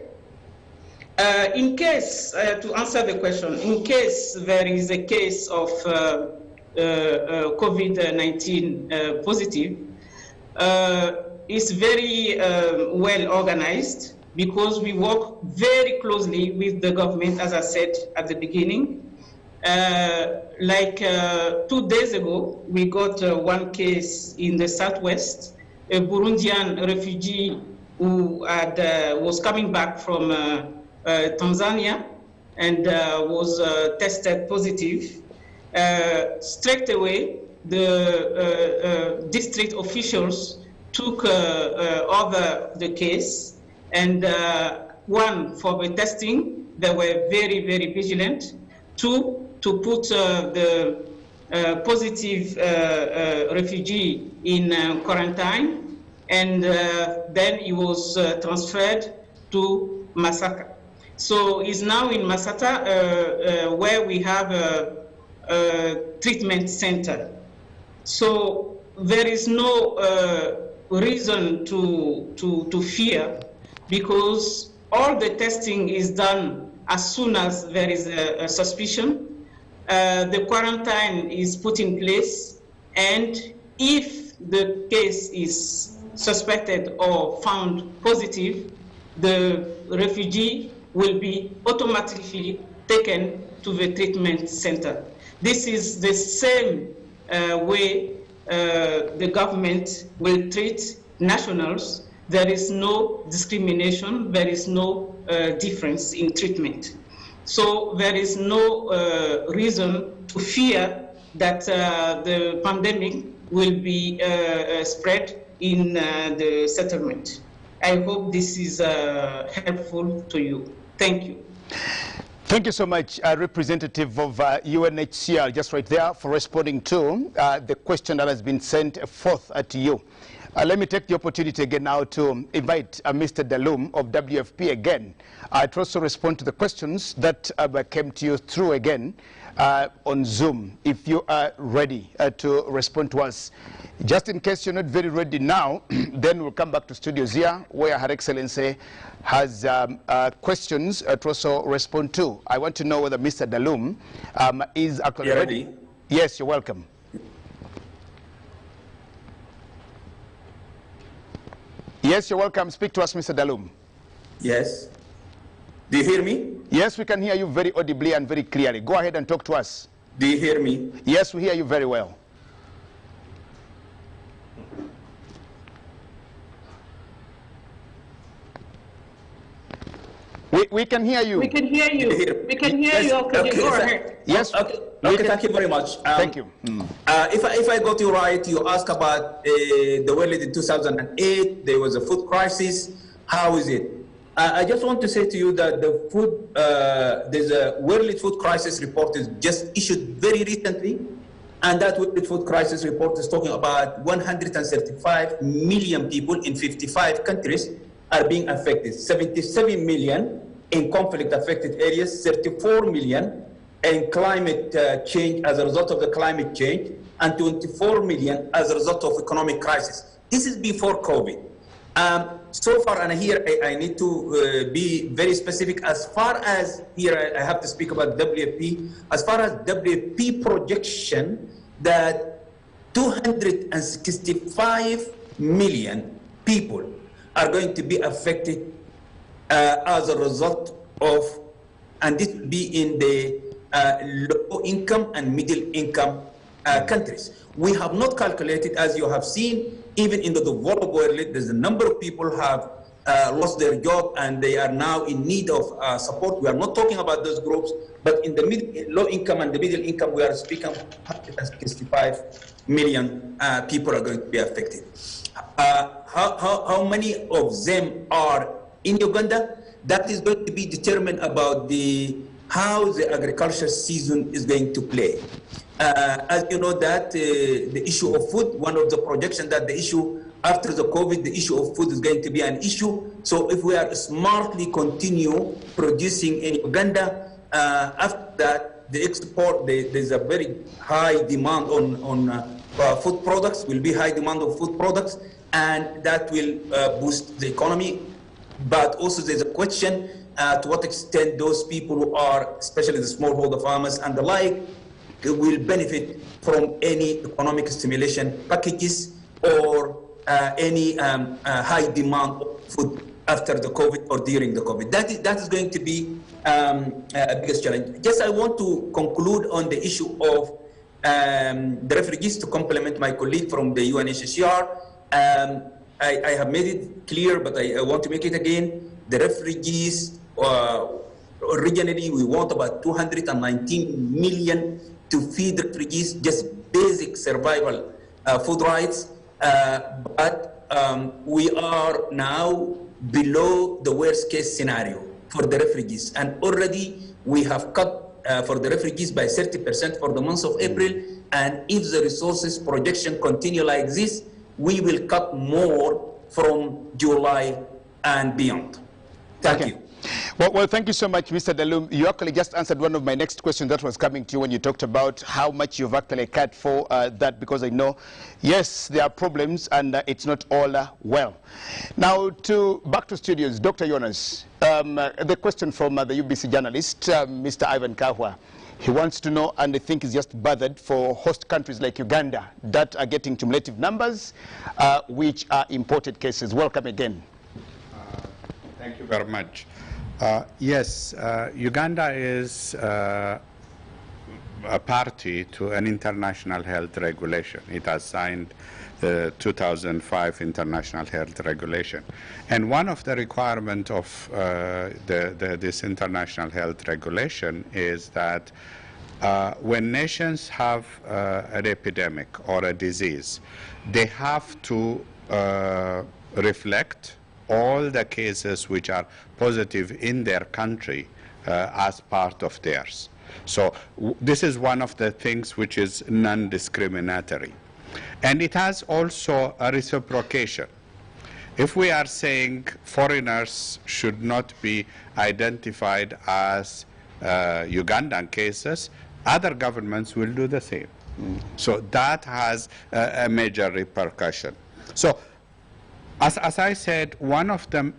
In case, to answer the question, in case there is a case of COVID-19 positive, it's very well organized because we work very closely with the government, as I said at the beginning. 2 days ago, we got one case in the southwest, a Burundian refugee who was coming back from Tanzania and was tested positive. Straight away, the district officials took over the case, and one, for the testing, they were very, very vigilant. Two, to put the positive refugee in quarantine, and then he was transferred to Masaka. So he's now in Masata, where we have a treatment center. So there is no reason to fear, because all the testing is done as soon as there is a suspicion. The quarantine is put in place, and if the case is suspected or found positive, the refugee will be automatically taken to the treatment center. This is the same way the government will treat nationals. There is no discrimination, there is no difference in treatment. So there is no reason to fear that the pandemic will be spread in the settlement. I hope this is helpful to you. Thank you. Thank you so much, representative of UNHCR, just right there, for responding to the question that has been sent forth to you. Let me take the opportunity again now to invite Mr. Dalum of WFP again to also respond to the questions that came to you through again on Zoom, if you are ready to respond to us. Just in case you're not very ready now, then we'll come back to studios here, where Her Excellency has questions to also respond to. I want to know whether Mr. Dalum is actually ready. Yes, you're welcome. Yes, you're welcome. Speak to us, Mr. Dalum. Yes. Do you hear me? Yes, we can hear you very audibly and very clearly. Go ahead and talk to us. Do you hear me? Yes, we hear you very well. We can hear you. We can hear you. We can hear you. Okay, go ahead. Yes. Okay, thank you very much. Thank you. If I got you right, you asked about the world in 2008. There was a food crisis. How is it? I just want to say to you that the food, there's a World Food Crisis report is just issued very recently, and that World Food Crisis report is talking about 135 million people in 55 countries are being affected. 77 million in conflict-affected areas, 34 million in climate change as a result of the climate change, and 24 million as a result of economic crisis. This is before COVID. So far, and here I need to be very specific, as far as here I have to speak about WFP, as far as WFP projection that 265 million people are going to be affected as a result of, and this will be in the low income and middle income countries. We have not calculated, as you have seen, even in the developed world, there's a number of people who have lost their job and they are now in need of support. We are not talking about those groups, but in the low income and the middle income, we are speaking of 165 million people are going to be affected. How many of them are in Uganda? That is going to be determined about how the agriculture season is going to play. As you know that the issue of food, one of the projections that the issue after the COVID, the issue of food is going to be an issue. So if we are smartly continue producing in Uganda, after that, the export, there's a very high demand on food products, will be high demand of food products, and that will boost the economy. But also there's a question to what extent those people who are, especially the smallholder farmers and the like, will benefit from any economic stimulation packages or any high demand of food after the COVID or during the COVID. That is going to be a biggest challenge. Just I want to conclude on the issue of the refugees to complement my colleague from the UNHCR. I have made it clear, but I want to make it again. The refugees, originally we want about 219 million to feed the refugees, just basic survival food rights. But we are now below the worst case scenario for the refugees. And already we have cut for the refugees by 30% for the month of April. And if the resources projection continue like this, we will cut more from July and beyond. Thank you. Well, thank you so much, Mr. Dalum. You actually just answered one of my next questions that was coming to you when you talked about how much you've actually cut for that, because I know, yes, there are problems and it's not all well. Now, back to studios, Dr. Jonas, the question from the UBC journalist, Mr. Ivan Kahwa. He wants to know, and I think is just bothered, for host countries like Uganda that are getting cumulative numbers, which are imported cases. Welcome again. Thank you very much. Yes, Uganda is a party to an international health regulation. It has signed the 2005 International Health Regulation. And one of the requirements of this International Health Regulation is that when nations have an epidemic or a disease, they have to reflect all the cases which are positive in their country as part of theirs. So this is one of the things which is non-discriminatory. And it has also a reciprocation. If we are saying foreigners should not be identified as Ugandan cases, other governments will do the same. So that has a major repercussion. So as I said, one of the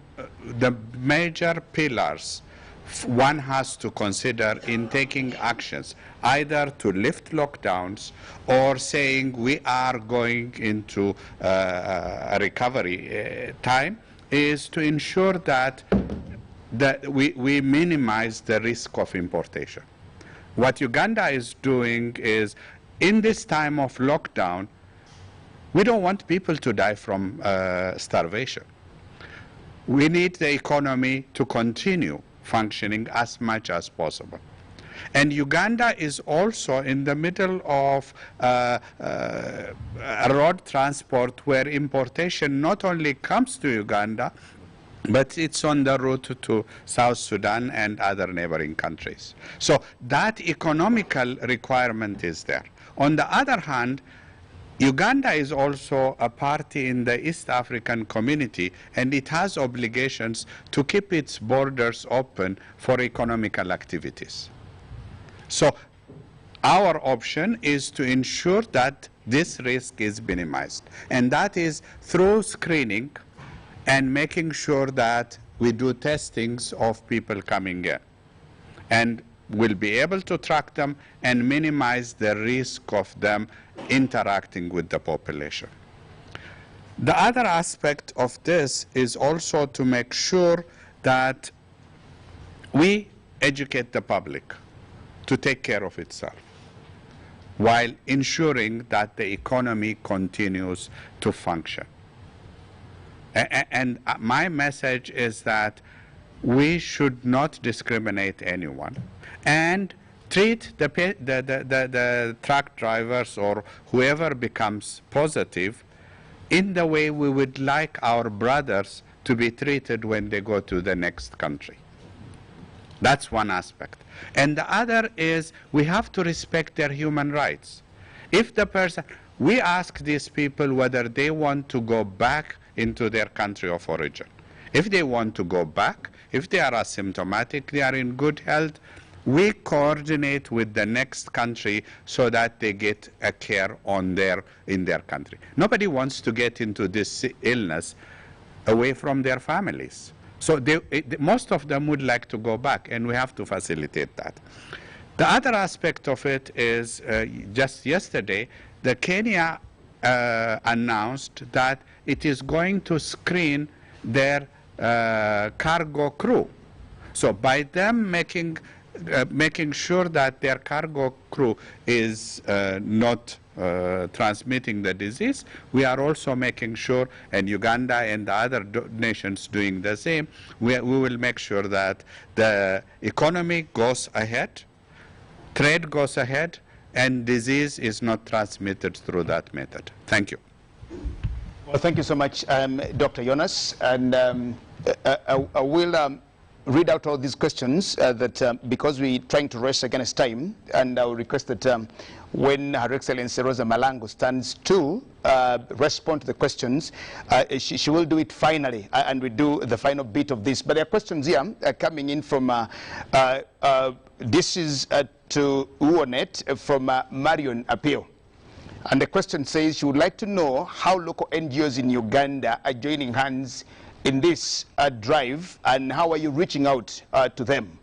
major pillars one has to consider in taking actions, either to lift lockdowns or saying we are going into a recovery time, is to ensure that we minimize the risk of importation. What Uganda is doing is, in this time of lockdown, we don't want people to die from starvation. We need the economy to continue functioning as much as possible. And Uganda is also in the middle of road transport, where importation not only comes to Uganda, but it's on the route to South Sudan and other neighboring countries. So that economical requirement is there. On the other hand, Uganda is also a party in the East African community, and it has obligations to keep its borders open for economical activities. So our option is to ensure that this risk is minimized, and that is through screening and making sure that we do testings of people coming in, and we'll be able to track them and minimize the risk of them interacting with the population. The other aspect of this is also to make sure that we educate the public to take care of itself, while ensuring that the economy continues to function. And my message is that we should not discriminate anyone, and treat the truck drivers or whoever becomes positive in the way we would like our brothers to be treated when they go to the next country. That's one aspect. And the other is we have to respect their human rights. If the person, we ask these people whether they want to go back into their country of origin. If they want to go back, if they are asymptomatic, they are in good health, we coordinate with the next country so that they get a care in their country. Nobody wants to get into this illness away from their families. So most of them would like to go back, and we have to facilitate that. The other aspect of it is just yesterday, the Kenya announced that it is going to screen their cargo crew. So by them making sure that their cargo crew is not transmitting the disease, we are also making sure, and Uganda and the other nations doing the same, we will make sure that the economy goes ahead, trade goes ahead, and disease is not transmitted through that method. Thank you. Well, thank you so much, Dr. Jonas. And I will read out all these questions that because we're trying to race against time, and I will request that when Her Excellency Rosa Malango stands to respond to the questions. She will do it finally, and we do the final bit of this. But there are questions here coming in from, this is to Uonet from Marion Appeal. And the question says she would like to know how local NGOs in Uganda are joining hands in this drive, and how are you reaching out to them?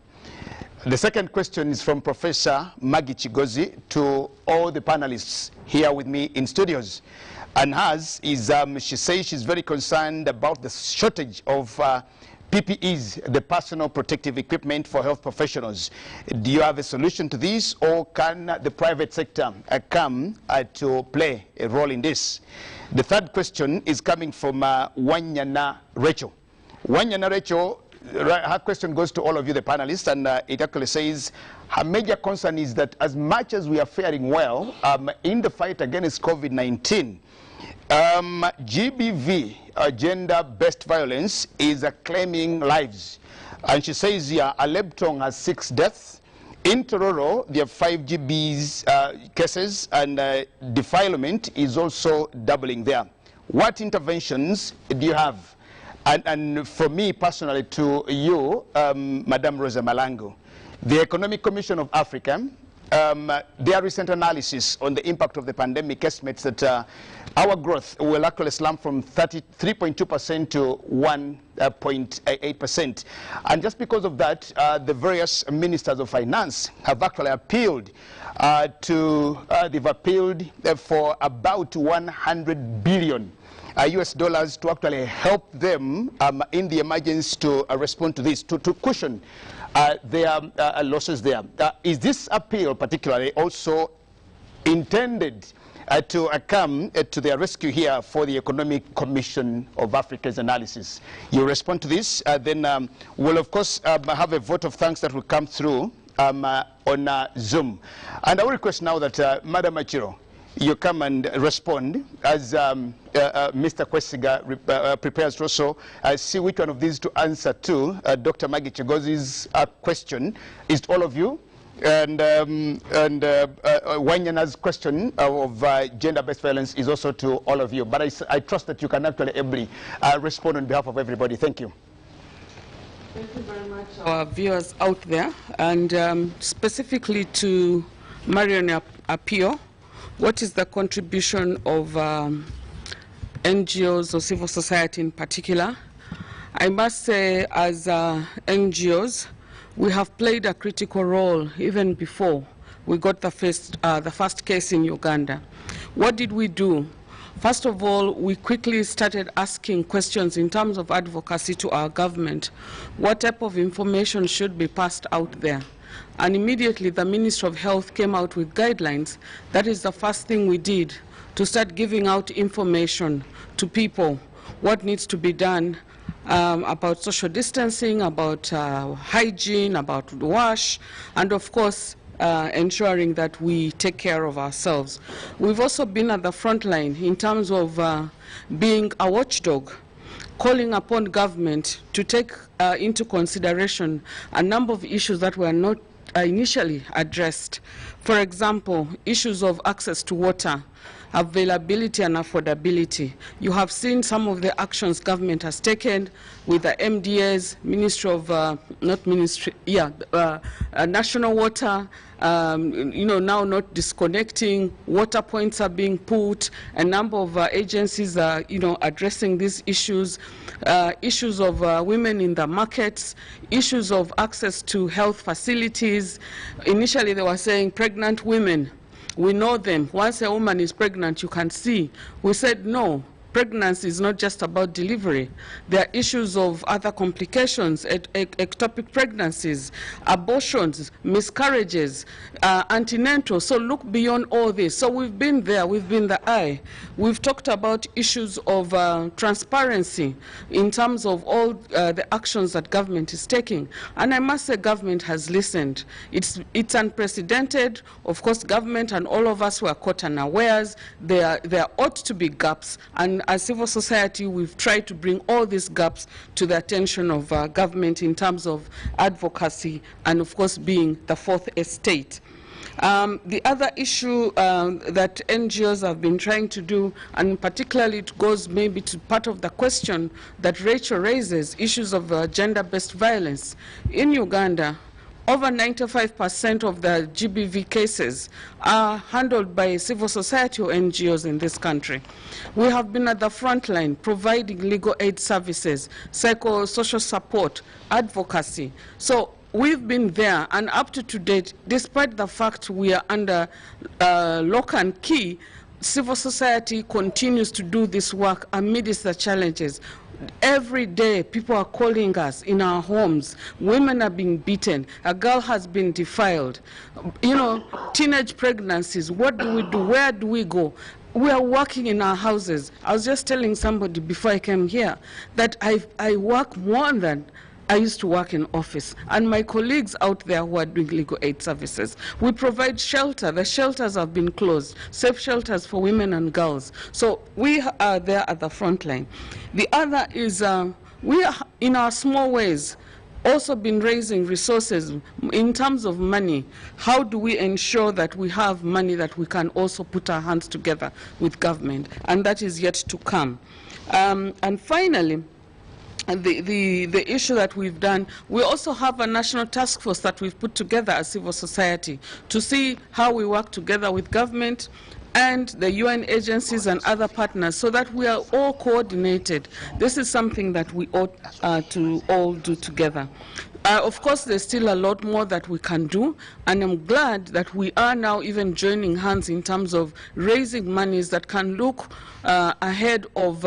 The second question is from Professor Maggie Chigozi to all the panelists here with me in studios. And hers is, she says she's very concerned about the shortage of PPEs, the personal protective equipment for health professionals. Do you have a solution to this, or can the private sector come to play a role in this? The third question is coming from Wanyana Rachel. Wanyana Rachel, her question goes to all of you, the panelists, and it actually says her major concern is that as much as we are faring well in the fight against COVID-19, GBV, gender-based violence, is claiming lives. And she says here, Alebtong has 6 deaths. In Tororo, there are 5 GBs cases, and defilement is also doubling there. What interventions do you have? And for me personally, to you, Madam Rosa Malango, the Economic Commission of Africa, their recent analysis on the impact of the pandemic estimates that our growth will actually slump from 3.2% to 1.8%. And just because of that, the various ministers of finance have actually appealed they've appealed for about 100 billion US dollars to actually help them in the emergency to respond to this, to cushion their losses there. Is this appeal particularly also intended to come to their rescue here for the Economic Commission of Africa's analysis? You respond to this, then we'll of course have a vote of thanks that will come through on Zoom. And I will request now that Madam Achiro, you come and respond as Mr. Kwesiga prepares to also see which one of these to answer to. Dr. Maggie Chigozi's question is to all of you, and Wanyana's question of gender-based violence is also to all of you. But I trust that you can actually ably respond on behalf of everybody. Thank you. Thank you very much, our viewers out there, and specifically to Marion Apio. What is the contribution of NGOs or civil society in particular? I must say, as NGOs, we have played a critical role even before we got the first case in Uganda. What did we do? First of all, we quickly started asking questions in terms of advocacy to our government. What type of information should be passed out there? And immediately the Ministry of Health came out with guidelines. That is the first thing we did, to start giving out information to people, what needs to be done about social distancing, about hygiene, about wash, and of course ensuring that we take care of ourselves. We've also been at the front line in terms of being a watchdog, calling upon government to take into consideration a number of issues that were not initially addressed. For example, issues of access to water, availability and affordability. You have seen some of the actions government has taken with the MDAs, Ministry of, National Water, now not disconnecting, water points are being put, a number of agencies are, addressing these issues, issues of women in the markets, issues of access to health facilities. Initially they were saying pregnant women, we know them. Once a woman is pregnant, you can see. We said no. Pregnancy is not just about delivery. There are issues of other complications, ectopic pregnancies, abortions, miscarriages, antenatal. So look beyond all this. So we've been there, we've been the eye. We've talked about issues of transparency in terms of all the actions that government is taking. And I must say government has listened. It's unprecedented. Of course, government and all of us were caught unawares. There ought to be gaps, and as civil society, we've tried to bring all these gaps to the attention of government in terms of advocacy and, of course, being the fourth estate. The other issue that NGOs have been trying to do, and particularly it goes maybe to part of the question that Rachel raises, issues of gender-based violence. In Uganda, over 95% of the GBV cases are handled by civil society or NGOs in this country. We have been at the front line providing legal aid services, psychosocial support, advocacy. So we've been there, and up to date, despite the fact we are under lock and key, civil society continues to do this work amidst the challenges. Every day, people are calling us in our homes. Women are being beaten. A girl has been defiled. You know, teenage pregnancies. What do we do? Where do we go? We are working in our houses. I was just telling somebody before I came here that I work more than I used to work in office, and my colleagues out there who are doing legal aid services. We provide shelter. The shelters have been closed, safe shelters for women and girls. So we are there at the front line. The other is we are, in our small ways, also been raising resources in terms of money. How do we ensure that we have money that we can also put our hands together with government? And that is yet to come. And finally, the issue that we've done, we also have a national task force that we've put together as civil society to see how we work together with government and the UN agencies and other partners so that we are all coordinated. This is something that we ought to all do together. Of course, there's still a lot more that we can do, and I'm glad that we are now even joining hands in terms of raising monies that can look ahead of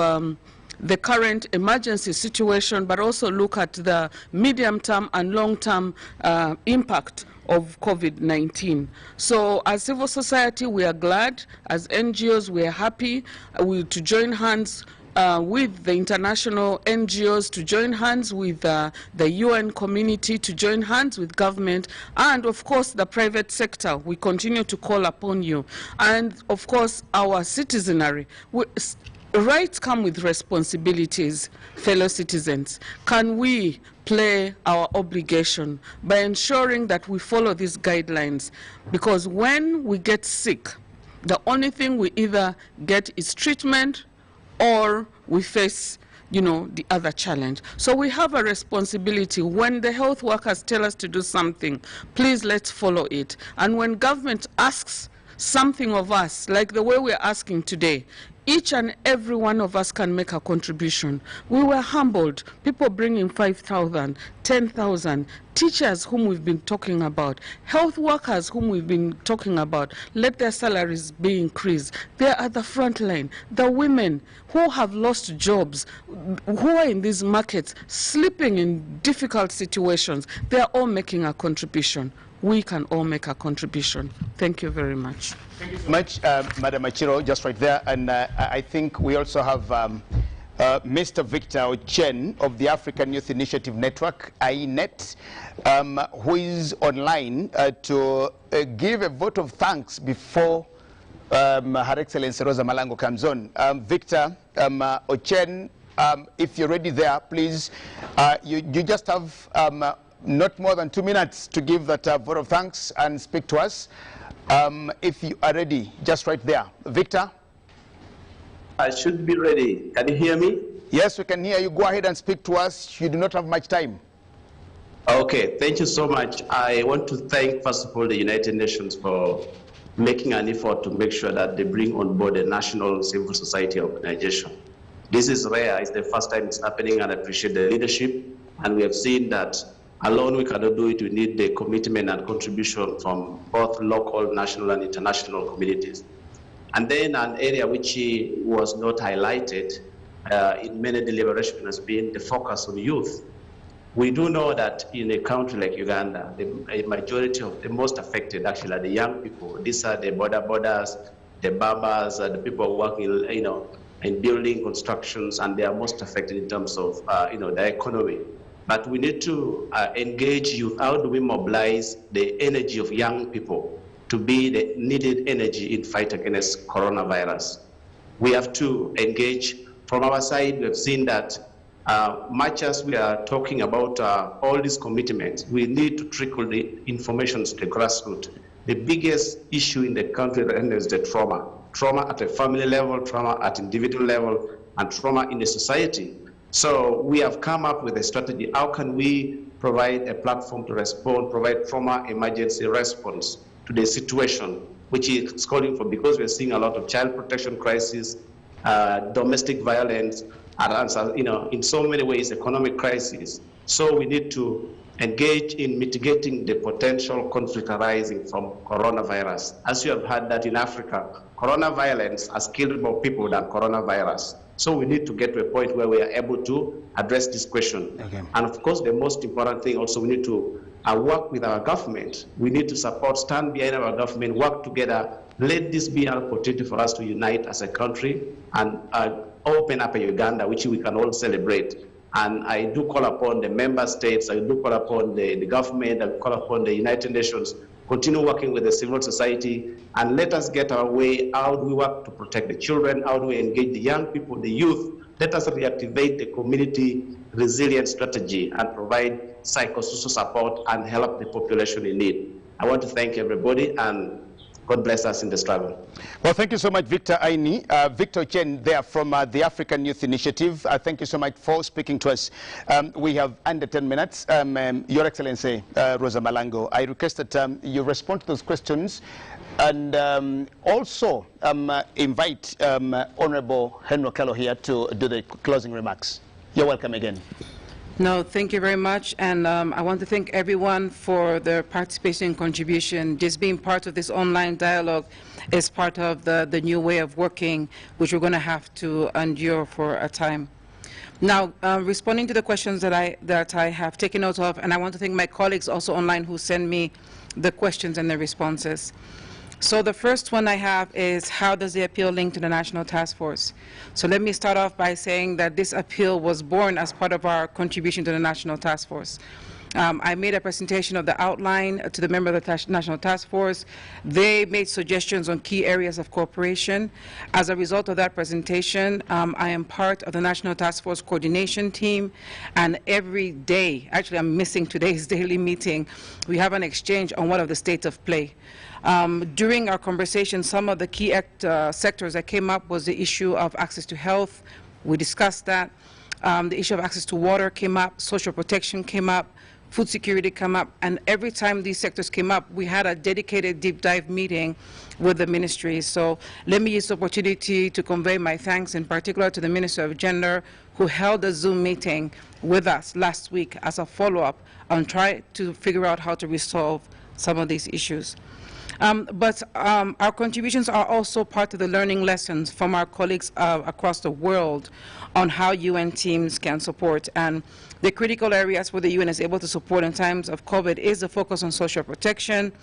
the current emergency situation, but also look at the medium-term and long-term impact of COVID-19. So as civil society, we are glad. As NGOs, we are happy to join hands with the international NGOs, to join hands with the UN community, to join hands with government, and of course the private sector. We continue to call upon you. And of course our citizenry. Rights come with responsibilities, fellow citizens. Can we play our obligation by ensuring that we follow these guidelines? Because when we get sick, the only thing we either get is treatment or we face, you know, the other challenge. So we have a responsibility. When the health workers tell us to do something, please let's follow it. And when government asks something of us, like the way we're asking today, each and every one of us can make a contribution. We were humbled. People bringing 5,000, 10,000, teachers whom we've been talking about, health workers whom we've been talking about, let their salaries be increased. They're at the front line. The women who have lost jobs, who are in these markets, sleeping in difficult situations, they're all making a contribution. We can all make a contribution. Thank you very much. Thank you so much, Madam Achiro, just right there. And I think we also have Mr. Victor Ochen of the African Youth Initiative Network, INET, who is online to give a vote of thanks before Her Excellency Rosa Malango comes on. Victor Ochen, if you're ready there, please, you just have not more than 2 minutes to give that vote of thanks and speak to us. If you are ready, just right there. Victor? I should be ready. Can you hear me? Yes, we can hear you. Go ahead and speak to us. You do not have much time. Okay, thank you so much. I want to thank, first of all, the United Nations for making an effort to make sure that they bring on board a national civil society organization. This is rare. It's the first time it's happening, and I appreciate the leadership. And we have seen that alone we cannot do it. We need the commitment and contribution from both local, national, and international communities. And then an area which was not highlighted in many deliberations has been the focus on youth. We do know that in a country like Uganda, a majority of the most affected actually are the young people. These are the borders, the barbers, the people working, in building constructions, and they are most affected in terms of, the economy. But we need to engage youth. How do we mobilize the energy of young people to be the needed energy in fight against coronavirus? We have to engage. From our side, we have seen that much as we are talking about all these commitments, we need to trickle the information to the grassroots. the biggest issue in the country right now is the trauma. Trauma at a family level, trauma at individual level, and trauma in the society. So we have come up with a strategy. How can we provide a platform to respond, provide trauma emergency response to the situation, which is calling for, because we're seeing a lot of child protection crisis, domestic violence, and in so many ways, economic crisis. So we need to engage in mitigating the potential conflict arising from coronavirus. As you have heard that in Africa, coronavirus has killed more people than coronavirus. So we need to get to a point where we are able to address this question. Okay. And of course, the most important thing also, we need to work with our government. We need to support, stand behind our government, work together. Let this be an opportunity for us to unite as a country and open up a Uganda, which we can all celebrate. And I do call upon the member states, I do call upon the government, I call upon the United Nations, continue working with the civil society, and let us get our way. How do we work to protect the children? How do we engage the young people, the youth? Let us reactivate the community resilience strategy and provide psychosocial support and help the population in need. I want to thank everybody, and God bless us in the struggle. Well, thank you so much, Victor Aini. Victor Chen there from the African Youth Initiative. Thank you so much for speaking to us. We have under 10 minutes. Your Excellency, Rosa Malango, I request that you respond to those questions and also invite Honorable Henry Okello here to do the closing remarks. You're welcome again. No, thank you very much, and I want to thank everyone for their participation and contribution. Just being part of this online dialogue is part of the new way of working, which we're going to have to endure for a time. Now, responding to the questions that I have taken note of, and I want to thank my colleagues also online who send me the questions and the responses. So the first one I have is, how does the appeal link to the National Task Force? So let me start off by saying that this appeal was born as part of our contribution to the National Task Force. I made a presentation of the outline to the member of the National Task Force. They made suggestions on key areas of cooperation. As a result of that presentation, I am part of the National Task Force coordination team, and every day, actually I'm missing today's daily meeting, we have an exchange on what are the state of play. During our conversation, some of the key sectors that came up was the issue of access to health. We discussed that. The issue of access to water came up, social protection came up, food security came up, and every time these sectors came up, we had a dedicated deep dive meeting with the ministry. So let me use the opportunity to convey my thanks in particular to the Minister of Gender, who held a Zoom meeting with us last week as a follow-up on trying to figure out how to resolve some of these issues. But our contributions are also part of the learning lessons from our colleagues across the world on how UN teams can support. And the critical areas where the UN is able to support in times of COVID is the focus on social protection,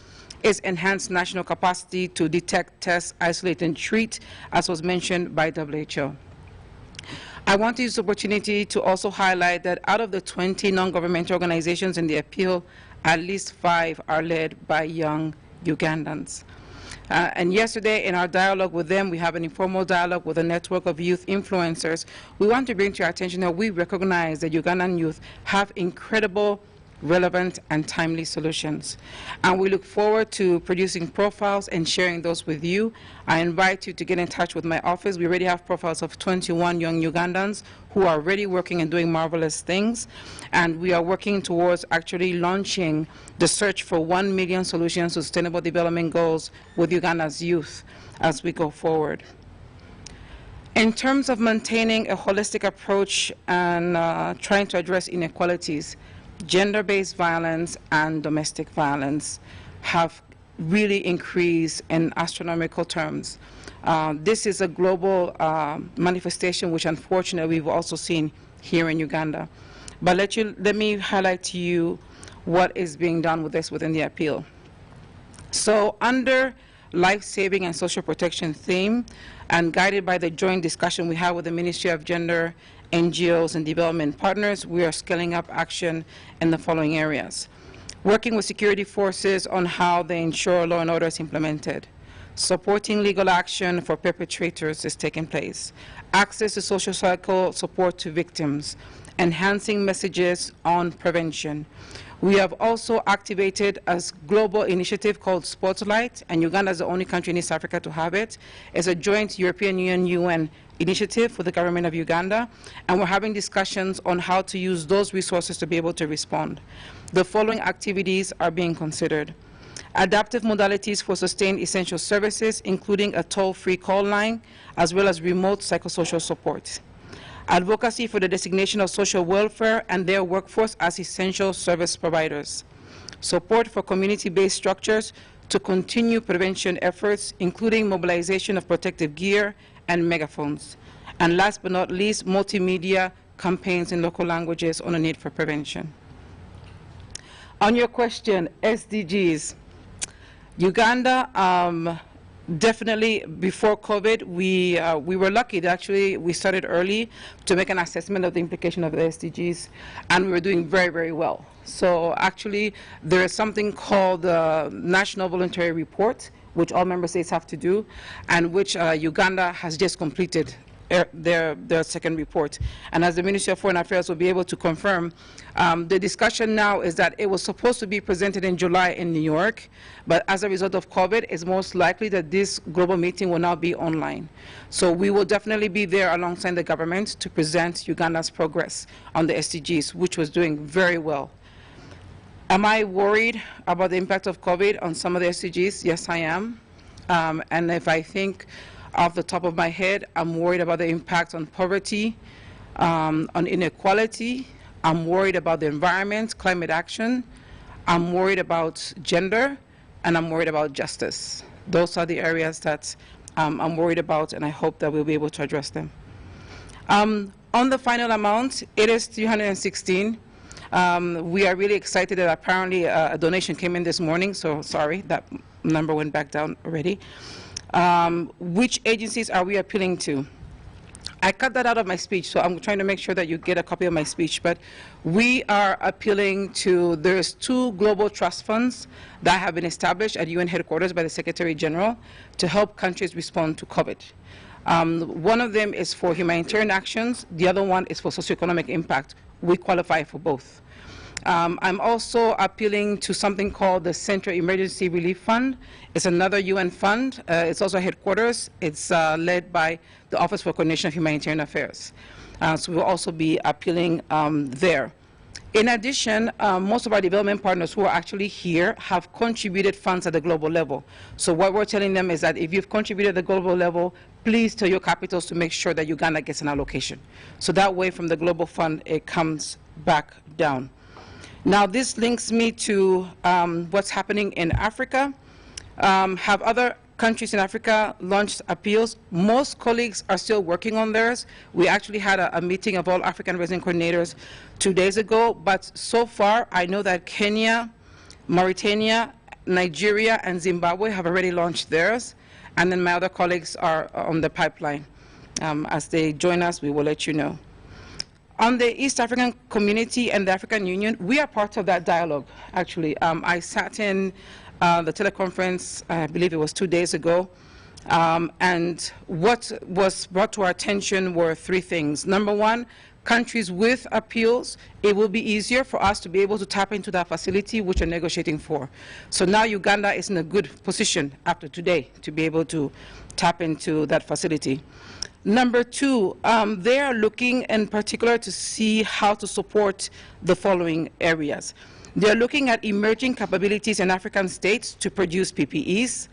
is enhanced national capacity to detect, test, isolate, and treat, as was mentioned by WHO. I want to use the opportunity to also highlight that out of the 20 non-governmental organizations in the appeal, at least 5 are led by young Ugandans. And yesterday, in our dialogue with them, we have an informal dialogue with a network of youth influencers. We want to bring to your attention that we recognize that Ugandan youth have incredible, relevant, and timely solutions. And we look forward to producing profiles and sharing those with you. I invite you to get in touch with my office. We already have profiles of 21 young Ugandans who are already working and doing marvelous things. And we are working towards actually launching the search for 1 million solutions to sustainable development goals with Uganda's youth as we go forward. In terms of maintaining a holistic approach and trying to address inequalities, gender-based violence and domestic violence have really increased in astronomical terms. This is a global manifestation which unfortunately we've also seen here in Uganda. But let me highlight to you what is being done with this within the appeal. So under life-saving and social protection theme, and guided by the joint discussion we have with the Ministry of Gender, NGOs, and development partners, we are scaling up action in the following areas. Working with security forces on how they ensure law and order is implemented. Supporting legal action for perpetrators is taking place. Access to social cycle support to victims. Enhancing messages on prevention. We have also activated a global initiative called Spotlight, and Uganda is the only country in East Africa to have it. It's a joint European Union-UN initiative for the government of Uganda, and we're having discussions on how to use those resources to be able to respond. The following activities are being considered. Adaptive modalities for sustained essential services, including a toll-free call line, as well as remote psychosocial support. Advocacy for the designation of social welfare and their workforce as essential service providers. Support for community-based structures to continue prevention efforts, including mobilization of protective gear and megaphones. And last but not least, multimedia campaigns in local languages on the need for prevention. On your question, SDGs. Uganda, definitely before COVID, we were lucky that actually we started early to make an assessment of the implication of the SDGs, and we were doing very, very well. So actually, there is something called the National Voluntary Report, which all member states have to do, and which Uganda has just completed their second report. And as the Ministry of Foreign Affairs will be able to confirm, the discussion now is that it was supposed to be presented in July in New York, but as a result of COVID, it's most likely that this global meeting will now be online. So we will definitely be there alongside the government to present Uganda's progress on the SDGs, which was doing very well. Am I worried about the impact of COVID on some of the SDGs? Yes, I am. And if I think off the top of my head, I'm worried about the impact on poverty, on inequality. I'm worried about the environment, climate action. I'm worried about gender, and I'm worried about justice. Those are the areas that I'm worried about, and I hope that we'll be able to address them. On the final amount, it is 316. We are really excited that apparently a donation came in this morning, so sorry, that number went back down already. Which agencies are we appealing to? I cut that out of my speech, so I'm trying to make sure that you get a copy of my speech, but we are appealing to, there's 2 global trust funds that have been established at UN headquarters by the Secretary General to help countries respond to COVID. One of them is for humanitarian actions, the other one is for socioeconomic impact. We qualify for both. I'm also appealing to something called the Central Emergency Relief Fund. It's another UN fund. It's also headquarters. It's led by the Office for Coordination of Humanitarian Affairs. So we'll also be appealing there. In addition, most of our development partners who are actually here have contributed funds at the global level. So what we're telling them is that if you've contributed at the global level, please tell your capitals to make sure that Uganda gets an allocation. So that way from the global fund, it comes back down. Now this links me to what's happening in Africa. Have other countries in Africa launched appeals? Most colleagues are still working on theirs. We actually had a meeting of all African resident coordinators 2 days ago, but so far I know that Kenya, Mauritania, Nigeria, and Zimbabwe have already launched theirs, and then my other colleagues are on the pipeline. As they join us, we will let you know. On the East African community and the African Union, we are part of that dialogue, actually. I sat in the teleconference, I believe it was 2 days ago, and what was brought to our attention were 3 things. Number 1, countries with appeals, it will be easier for us to be able to tap into that facility which we're negotiating for. So now Uganda is in a good position after today to be able to tap into that facility. Number 2, they are looking in particular to see how to support the following areas. They're looking at emerging capabilities in African states to produce PPEs,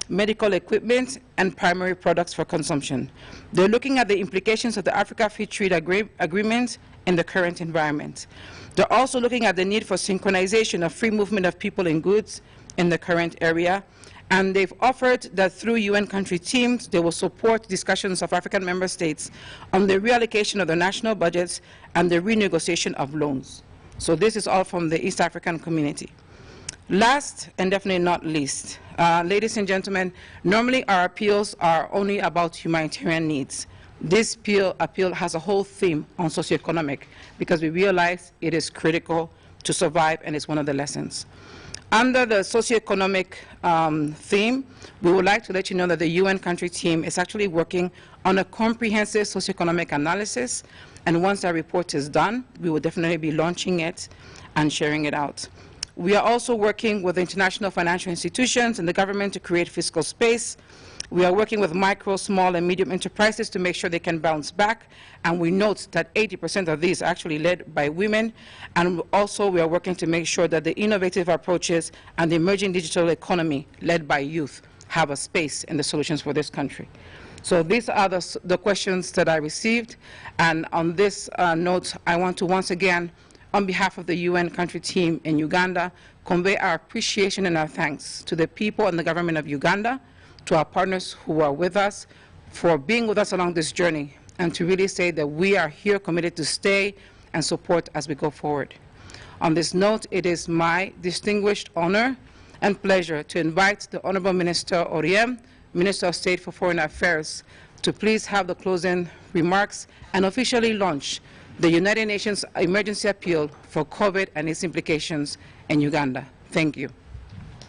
medical equipment, and primary products for consumption. They're looking at the implications of the Africa Free Trade Agreement in the current environment. They're also looking at the need for synchronization of free movement of people and goods in the current area. And they've offered that through UN country teams, they will support discussions of African member states on the reallocation of their national budgets and the renegotiation of loans. So this is all from the East African community. Last, and definitely not least, ladies and gentlemen, normally our appeals are only about humanitarian needs. This appeal has a whole theme on socioeconomic because we realize it is critical to survive, and it's one of the lessons. Under the socioeconomic theme, we would like to let you know that the UN country team is actually working on a comprehensive socioeconomic analysis And once that report is done, we will definitely be launching it and sharing it out. We are also working with international financial institutions and the government to create fiscal space. We are working with micro, small, and medium enterprises to make sure they can bounce back. And we note that 80% of these are actually led by women. And also, we are working to make sure that the innovative approaches and the emerging digital economy led by youth have a space in the solutions for this country. So these are the questions that I received. And on this note, I want to once again, on behalf of the UN country team in Uganda, convey our appreciation and our thanks to the people and the government of Uganda, to our partners who are with us, for being with us along this journey, and to really say that we are here committed to stay and support as we go forward. On this note, it is my distinguished honor and pleasure to invite the Honorable Minister Oriem, Minister of State for Foreign Affairs, to please have the closing remarks and officially launch the United Nations Emergency Appeal for COVID and its implications in Uganda. Thank you.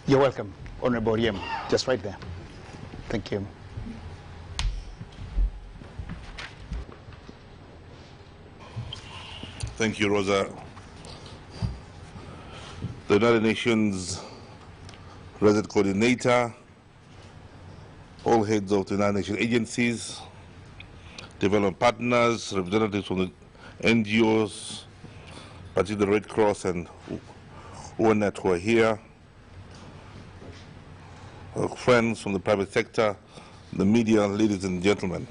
You're welcome, Honorable Oriem, just right there. Thank you. Thank you, Rosa. The United Nations Resident Coordinator, all heads of the United Nations agencies, development partners, representatives from the NGOs, particularly the Red Cross and UNET who are here, our friends from the private sector, the media, ladies and gentlemen.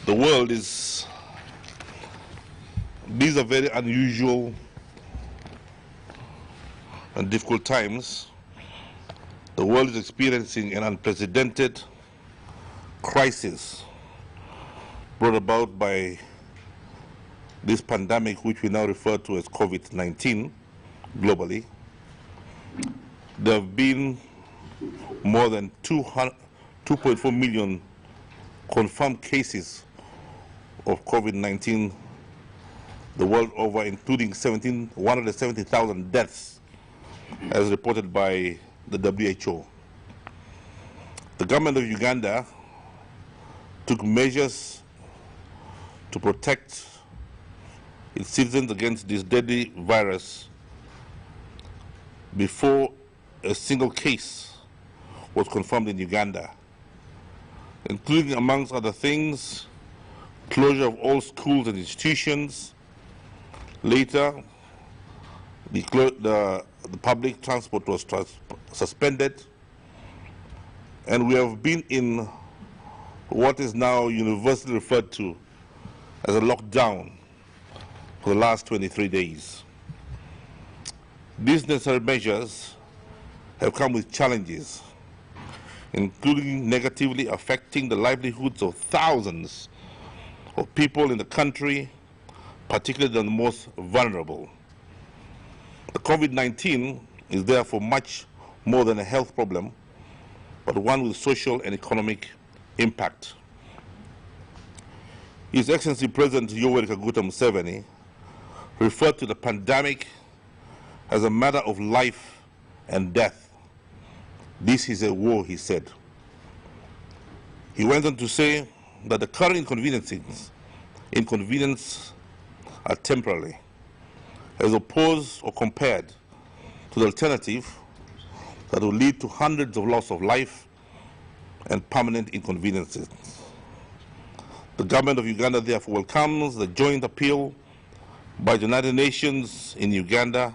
The world is, these are very unusual and difficult times. The world is experiencing an unprecedented crisis brought about by this pandemic, which we now refer to as COVID-19 globally. There have been more than 2.4 million confirmed cases of COVID-19 the world over, including 170,000 deaths, as reported by the WHO. The government of Uganda took measures to protect its citizens against this deadly virus before a single case was confirmed in Uganda, including, amongst other things, closure of all schools and institutions. Later, the public transport was suspended, and we have been in what is now universally referred to as a lockdown for the last 23 days. These necessary measures have come with challenges, including negatively affecting the livelihoods of thousands of people in the country, particularly the most vulnerable. The COVID-19 is therefore much more than a health problem, but one with social and economic impact. His Excellency President Yoweri Kaguta Museveni referred to the pandemic as a matter of life and death. This is a war, he said. He went on to say that the current inconveniences are temporary, as opposed or compared to the alternative that will lead to hundreds of loss of life and permanent inconveniences. The government of Uganda therefore welcomes the joint appeal by the United Nations in Uganda,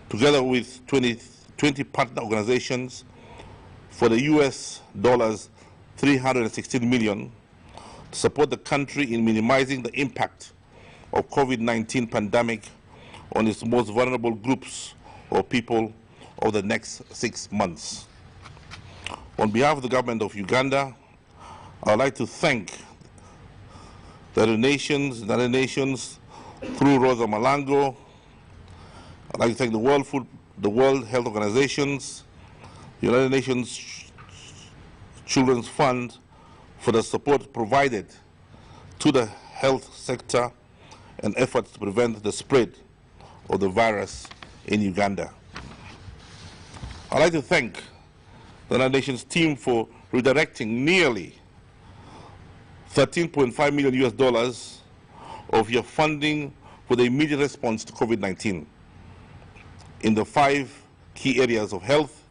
together with 20 partner organizations, for the US $316 million to support the country in minimizing the impact of COVID-19 pandemic on its most vulnerable groups or people over the next 6 months. On behalf of the government of Uganda, I would like to thank the United Nations through Rosa Malango. I'd like to thank the World Health Organizations, the United Nations Children's Fund for the support provided to the health sector and efforts to prevent the spread of the virus in Uganda. I'd like to thank the United Nations team for redirecting nearly $13.5 million of your funding for the immediate response to COVID-19 in the 5 key areas of health,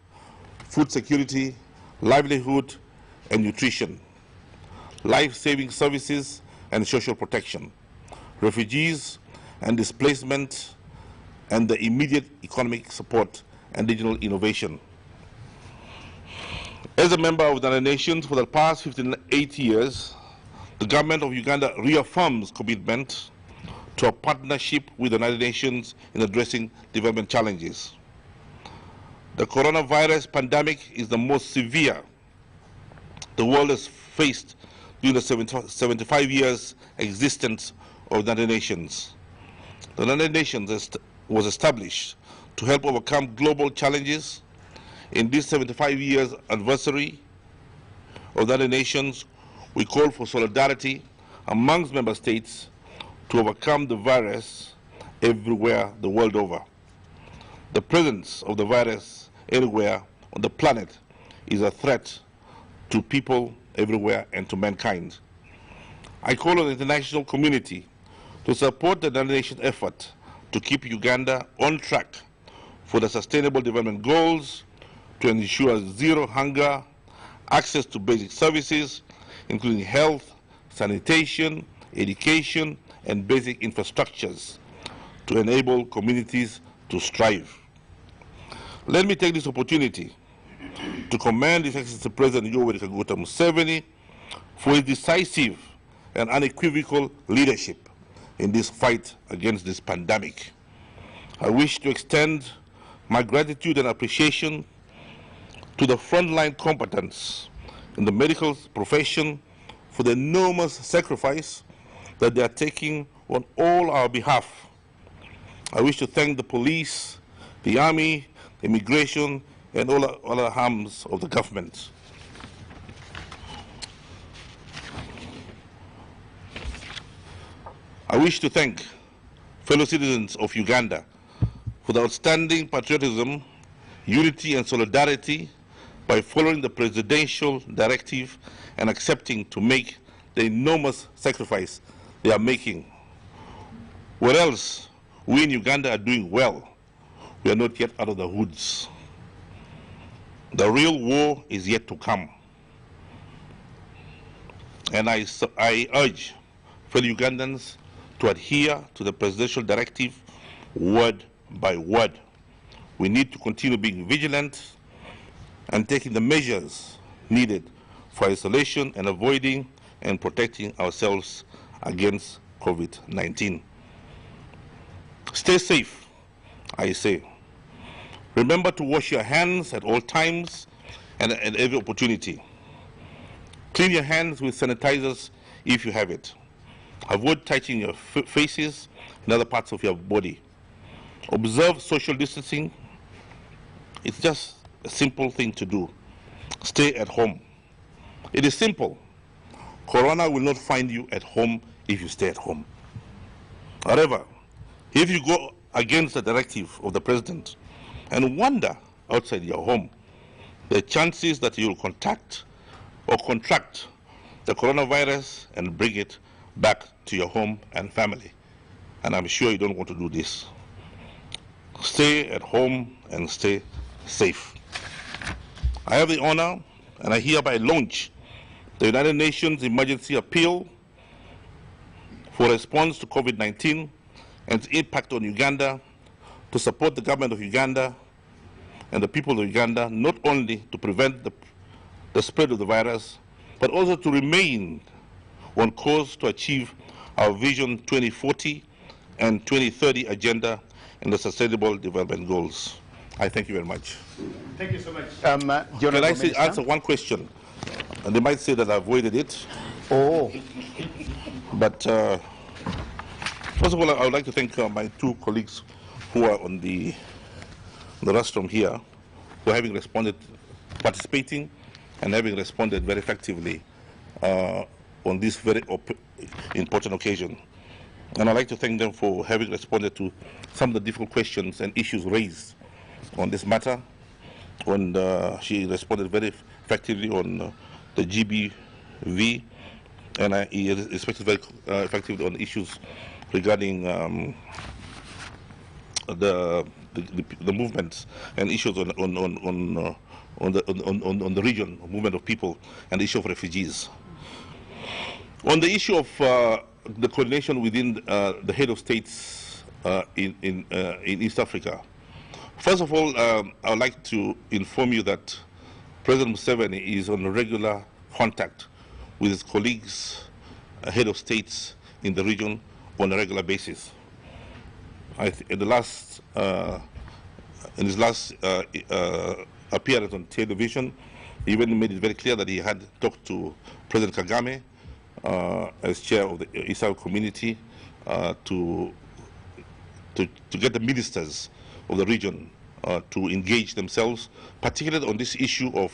food security, livelihood, and nutrition, life-saving services and social protection, refugees and displacement, and the immediate economic support and digital innovation. As a member of the United Nations for the past 58 years, the government of Uganda reaffirms commitment to a partnership with the United Nations in addressing development challenges. The coronavirus pandemic is the most severe the world has faced during the 75 years existence of the United Nations. The United Nations was established to help overcome global challenges. In this 75 years anniversary of the United Nations, we call for solidarity amongst member states to overcome the virus everywhere the world over. The presence of the virus anywhere on the planet is a threat to people everywhere and to mankind. I call on the international community to support the United Nations effort to keep Uganda on track for the Sustainable Development Goals, to ensure zero hunger, access to basic services, including health, sanitation, education, and basic infrastructures, to enable communities to strive. Let me take this opportunity to commend His Excellency President Yoweri Kaguta Museveni for his decisive and unequivocal leadership in this fight against this pandemic. I wish to extend my gratitude and appreciation to the frontline combatants in the medical profession for the enormous sacrifice that they are taking on all our behalf. I wish to thank the police, the army, immigration, and all other arms of the government. I wish to thank fellow citizens of Uganda for the outstanding patriotism, unity, and solidarity by following the presidential directive and accepting to make the enormous sacrifice they are making. Where else we in Uganda are doing well, we are not yet out of the woods. The real war is yet to come. And I urge fellow Ugandans to adhere to the presidential directive word by word. We need to continue being vigilant and taking the measures needed for isolation and avoiding and protecting ourselves against COVID-19. Stay safe, I say. Remember to wash your hands at all times and at every opportunity. Clean your hands with sanitizers if you have it. Avoid touching your faces and other parts of your body. Observe social distancing. It's just a simple thing to do. Stay at home. It is simple. Corona will not find you at home if you stay at home. However, if you go against the directive of the president and wander outside your home, the chances that you will contract the coronavirus and bring it back to your home and family. And I'm sure you don't want to do this. Stay at home and stay safe. I have the honor, and I hereby launch the United Nations Emergency Appeal for response to COVID-19 and its impact on Uganda, to support the government of Uganda and the people of Uganda, not only to prevent the spread of the virus, but also to remain on course to achieve our Vision 2040 and 2030 agenda and the Sustainable Development Goals. I thank you very much. Thank you so much. Can I answer one question? And they might say that I avoided it. Oh. But first of all, I would like to thank my two colleagues who are on the rostrum here, for having participating and having responded very effectively on this very important occasion. And I'd like to thank them for having responded to some of the difficult questions and issues raised on this matter. And she responded very effectively on the GBV and he is especially very effective on issues regarding the movements and issues on the region, movement of people, and the issue of refugees. On the issue of the coordination within the head of states in East Africa, first of all, I would like to inform you that President Museveni is on regular contact with his colleagues, head of states in the region on a regular basis. In his last appearance on television, he even made it very clear that he had talked to President Kagame as chair of the East African Community to get the ministers of the region to engage themselves, particularly on this issue of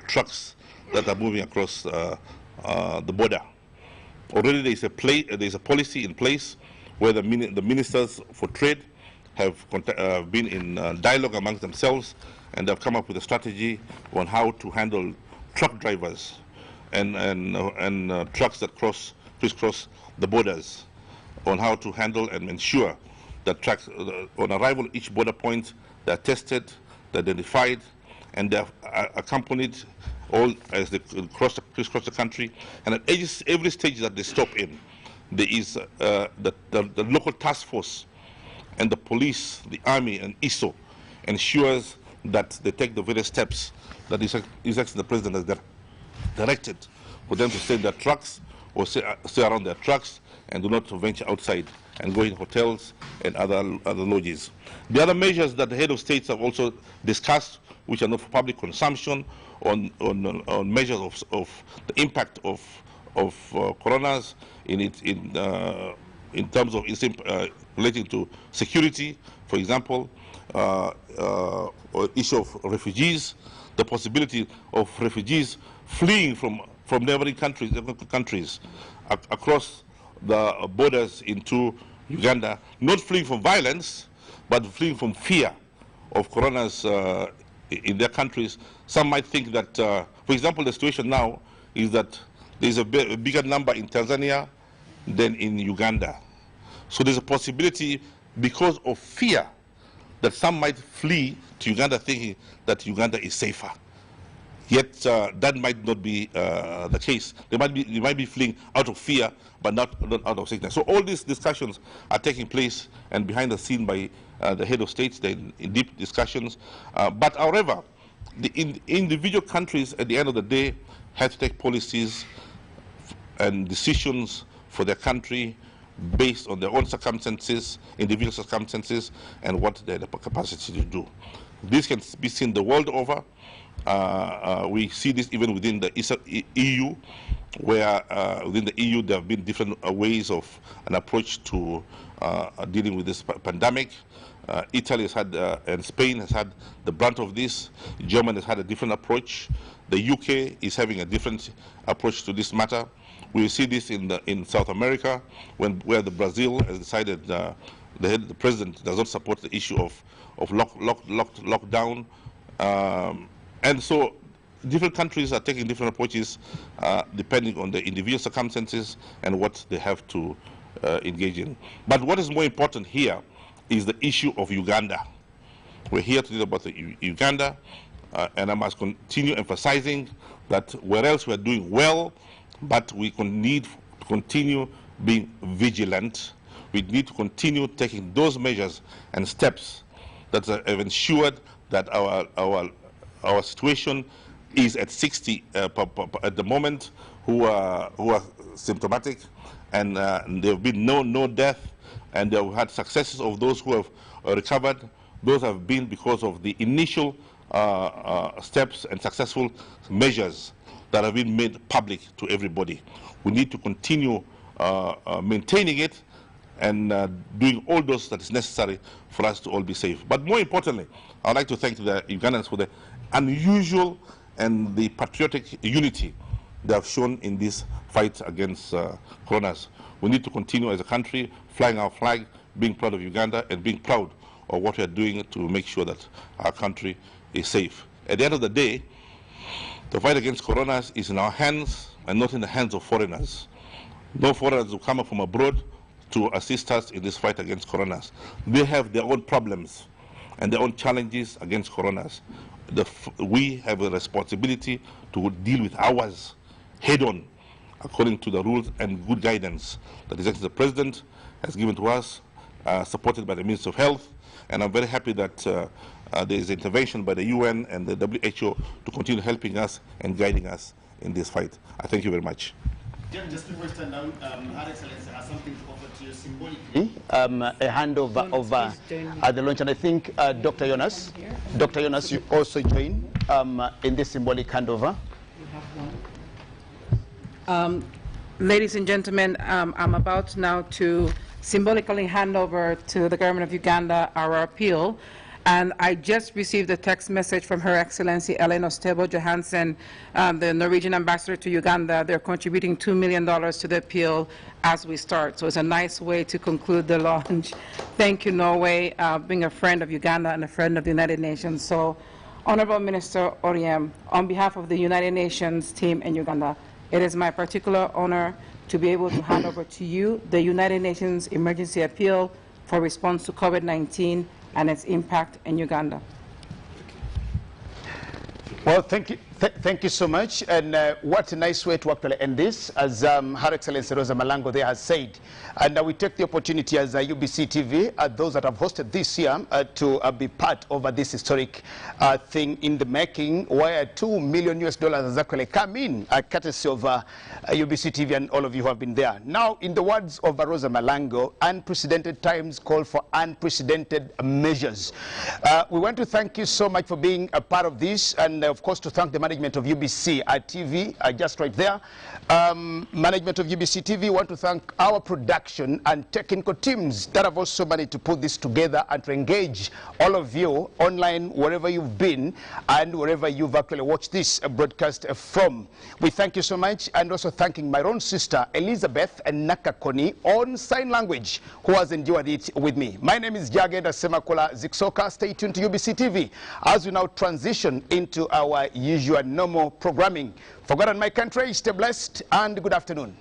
trucks that are moving across the border. Already there is a policy in place where the ministers for trade have been in dialogue amongst themselves, and they've come up with a strategy on how to handle truck drivers and trucks that crisscross the borders, on how to handle and ensure that trucks on arrival at each border point, they're tested, they're identified, and they're accompanied all as they crisscross the country. And at every stage that they stop in, there is the local task force and the police, the army, and ISO ensures that they take the various steps that His Excellency the President has directed for them to stay in their trucks or stay around their trucks and do not venture outside and go in hotels and other lodges. The other measures that the head of states have also discussed, which are not for public consumption, on measures of the impact of coronas in terms of relating to security, for example, or issue of refugees, the possibility of refugees fleeing from neighboring countries across the borders into Uganda, not fleeing from violence, but fleeing from fear of coronas in their countries. Some might think that, for example, the situation now is that there's a bigger number in Tanzania than in Uganda. So there's a possibility, because of fear, that some might flee to Uganda thinking that Uganda is safer. Yet that might not be the case. They might be fleeing out of fear, but not out of sickness. So all these discussions are taking place and behind the scene by the head of states, they're in deep discussions. But however, the individual countries at the end of the day have to take policies and decisions for their country based on their own circumstances, individual circumstances, and what they have the capacity to do. This can be seen the world over. We see this even within the EU, where within the EU there have been different ways of an approach to dealing with this pandemic. Italy has had, and Spain has had the brunt of this. Germany has had a different approach. The UK is having a different approach to this matter. We see this in South America, where the Brazil has decided the president does not support the issue of lockdown. And so different countries are taking different approaches depending on the individual circumstances and what they have to engage in. But what is more important here is the issue of Uganda. We're here to talk about Uganda, and I must continue emphasizing that where else we're doing well, but we need to continue being vigilant. We need to continue taking those measures and steps that have ensured that our situation is at 60 at the moment who are symptomatic, and there have been no death, and they have had successes of those who have recovered. Those have been because of the initial steps and successful measures that have been made public to everybody. We need to continue maintaining it and doing all those that is necessary for us to all be safe. But more importantly, I'd like to thank the Ugandans for the unusual and the patriotic unity they have shown in this fight against coronas. We need to continue as a country flying our flag, being proud of Uganda, and being proud of what we are doing to make sure that our country is safe. At the end of the day, the fight against coronas is in our hands, and not in the hands of foreigners. No foreigners will come from abroad to assist us in this fight against coronas. They have their own problems and their own challenges against coronas. We have a responsibility to deal with ours head-on, according to the rules and good guidance that His Excellency the President has given to us, supported by the Minister of Health. And I'm very happy that there is intervention by the UN and the WHO to continue helping us and guiding us in this fight. I thank you very much. Just before we stand down, Her Excellency has something to offer to you symbolically. A handover of at the launch, and I think Dr. Jonas, you also join in this symbolic handover. Ladies and gentlemen, I'm about now to symbolically hand over to the government of Uganda our appeal. And I just received a text message from Her Excellency Ellen Ostebo Johansen, the Norwegian ambassador to Uganda. They're contributing $2 million to the appeal as we start. So it's a nice way to conclude the launch. Thank you, Norway, being a friend of Uganda and a friend of the United Nations. So, Honorable Minister Oriem, on behalf of the United Nations team in Uganda, it is my particular honor to be able to hand over to you the United Nations Emergency Appeal for Response to COVID-19 and its impact in Uganda. Well, thank you so much, and what a nice way to actually end this, as Her Excellency Rosa Malango there has said. And we take the opportunity as UBC TV, those that have hosted this year, to be part of this historic thing in the making, where $2 million has actually come in, courtesy of UBC TV and all of you who have been there. Now, in the words of Rosa Malango, unprecedented times call for unprecedented measures. We want to thank you so much for being a part of this, and of course to thank the management of UBC TV, just right there. Management of UBC TV, want to thank our production and technical teams that have also managed to put this together and to engage all of you online, wherever you've been and wherever you've actually watched this broadcast from. We thank you so much, and also thanking my own sister Elizabeth Nakakoni on sign language, who has endured it with me. My name is Jagenda Semakola Ziksoka. Stay tuned to UBC TV as we now transition into our usual normal programming. For God and my country, stay blessed and good afternoon.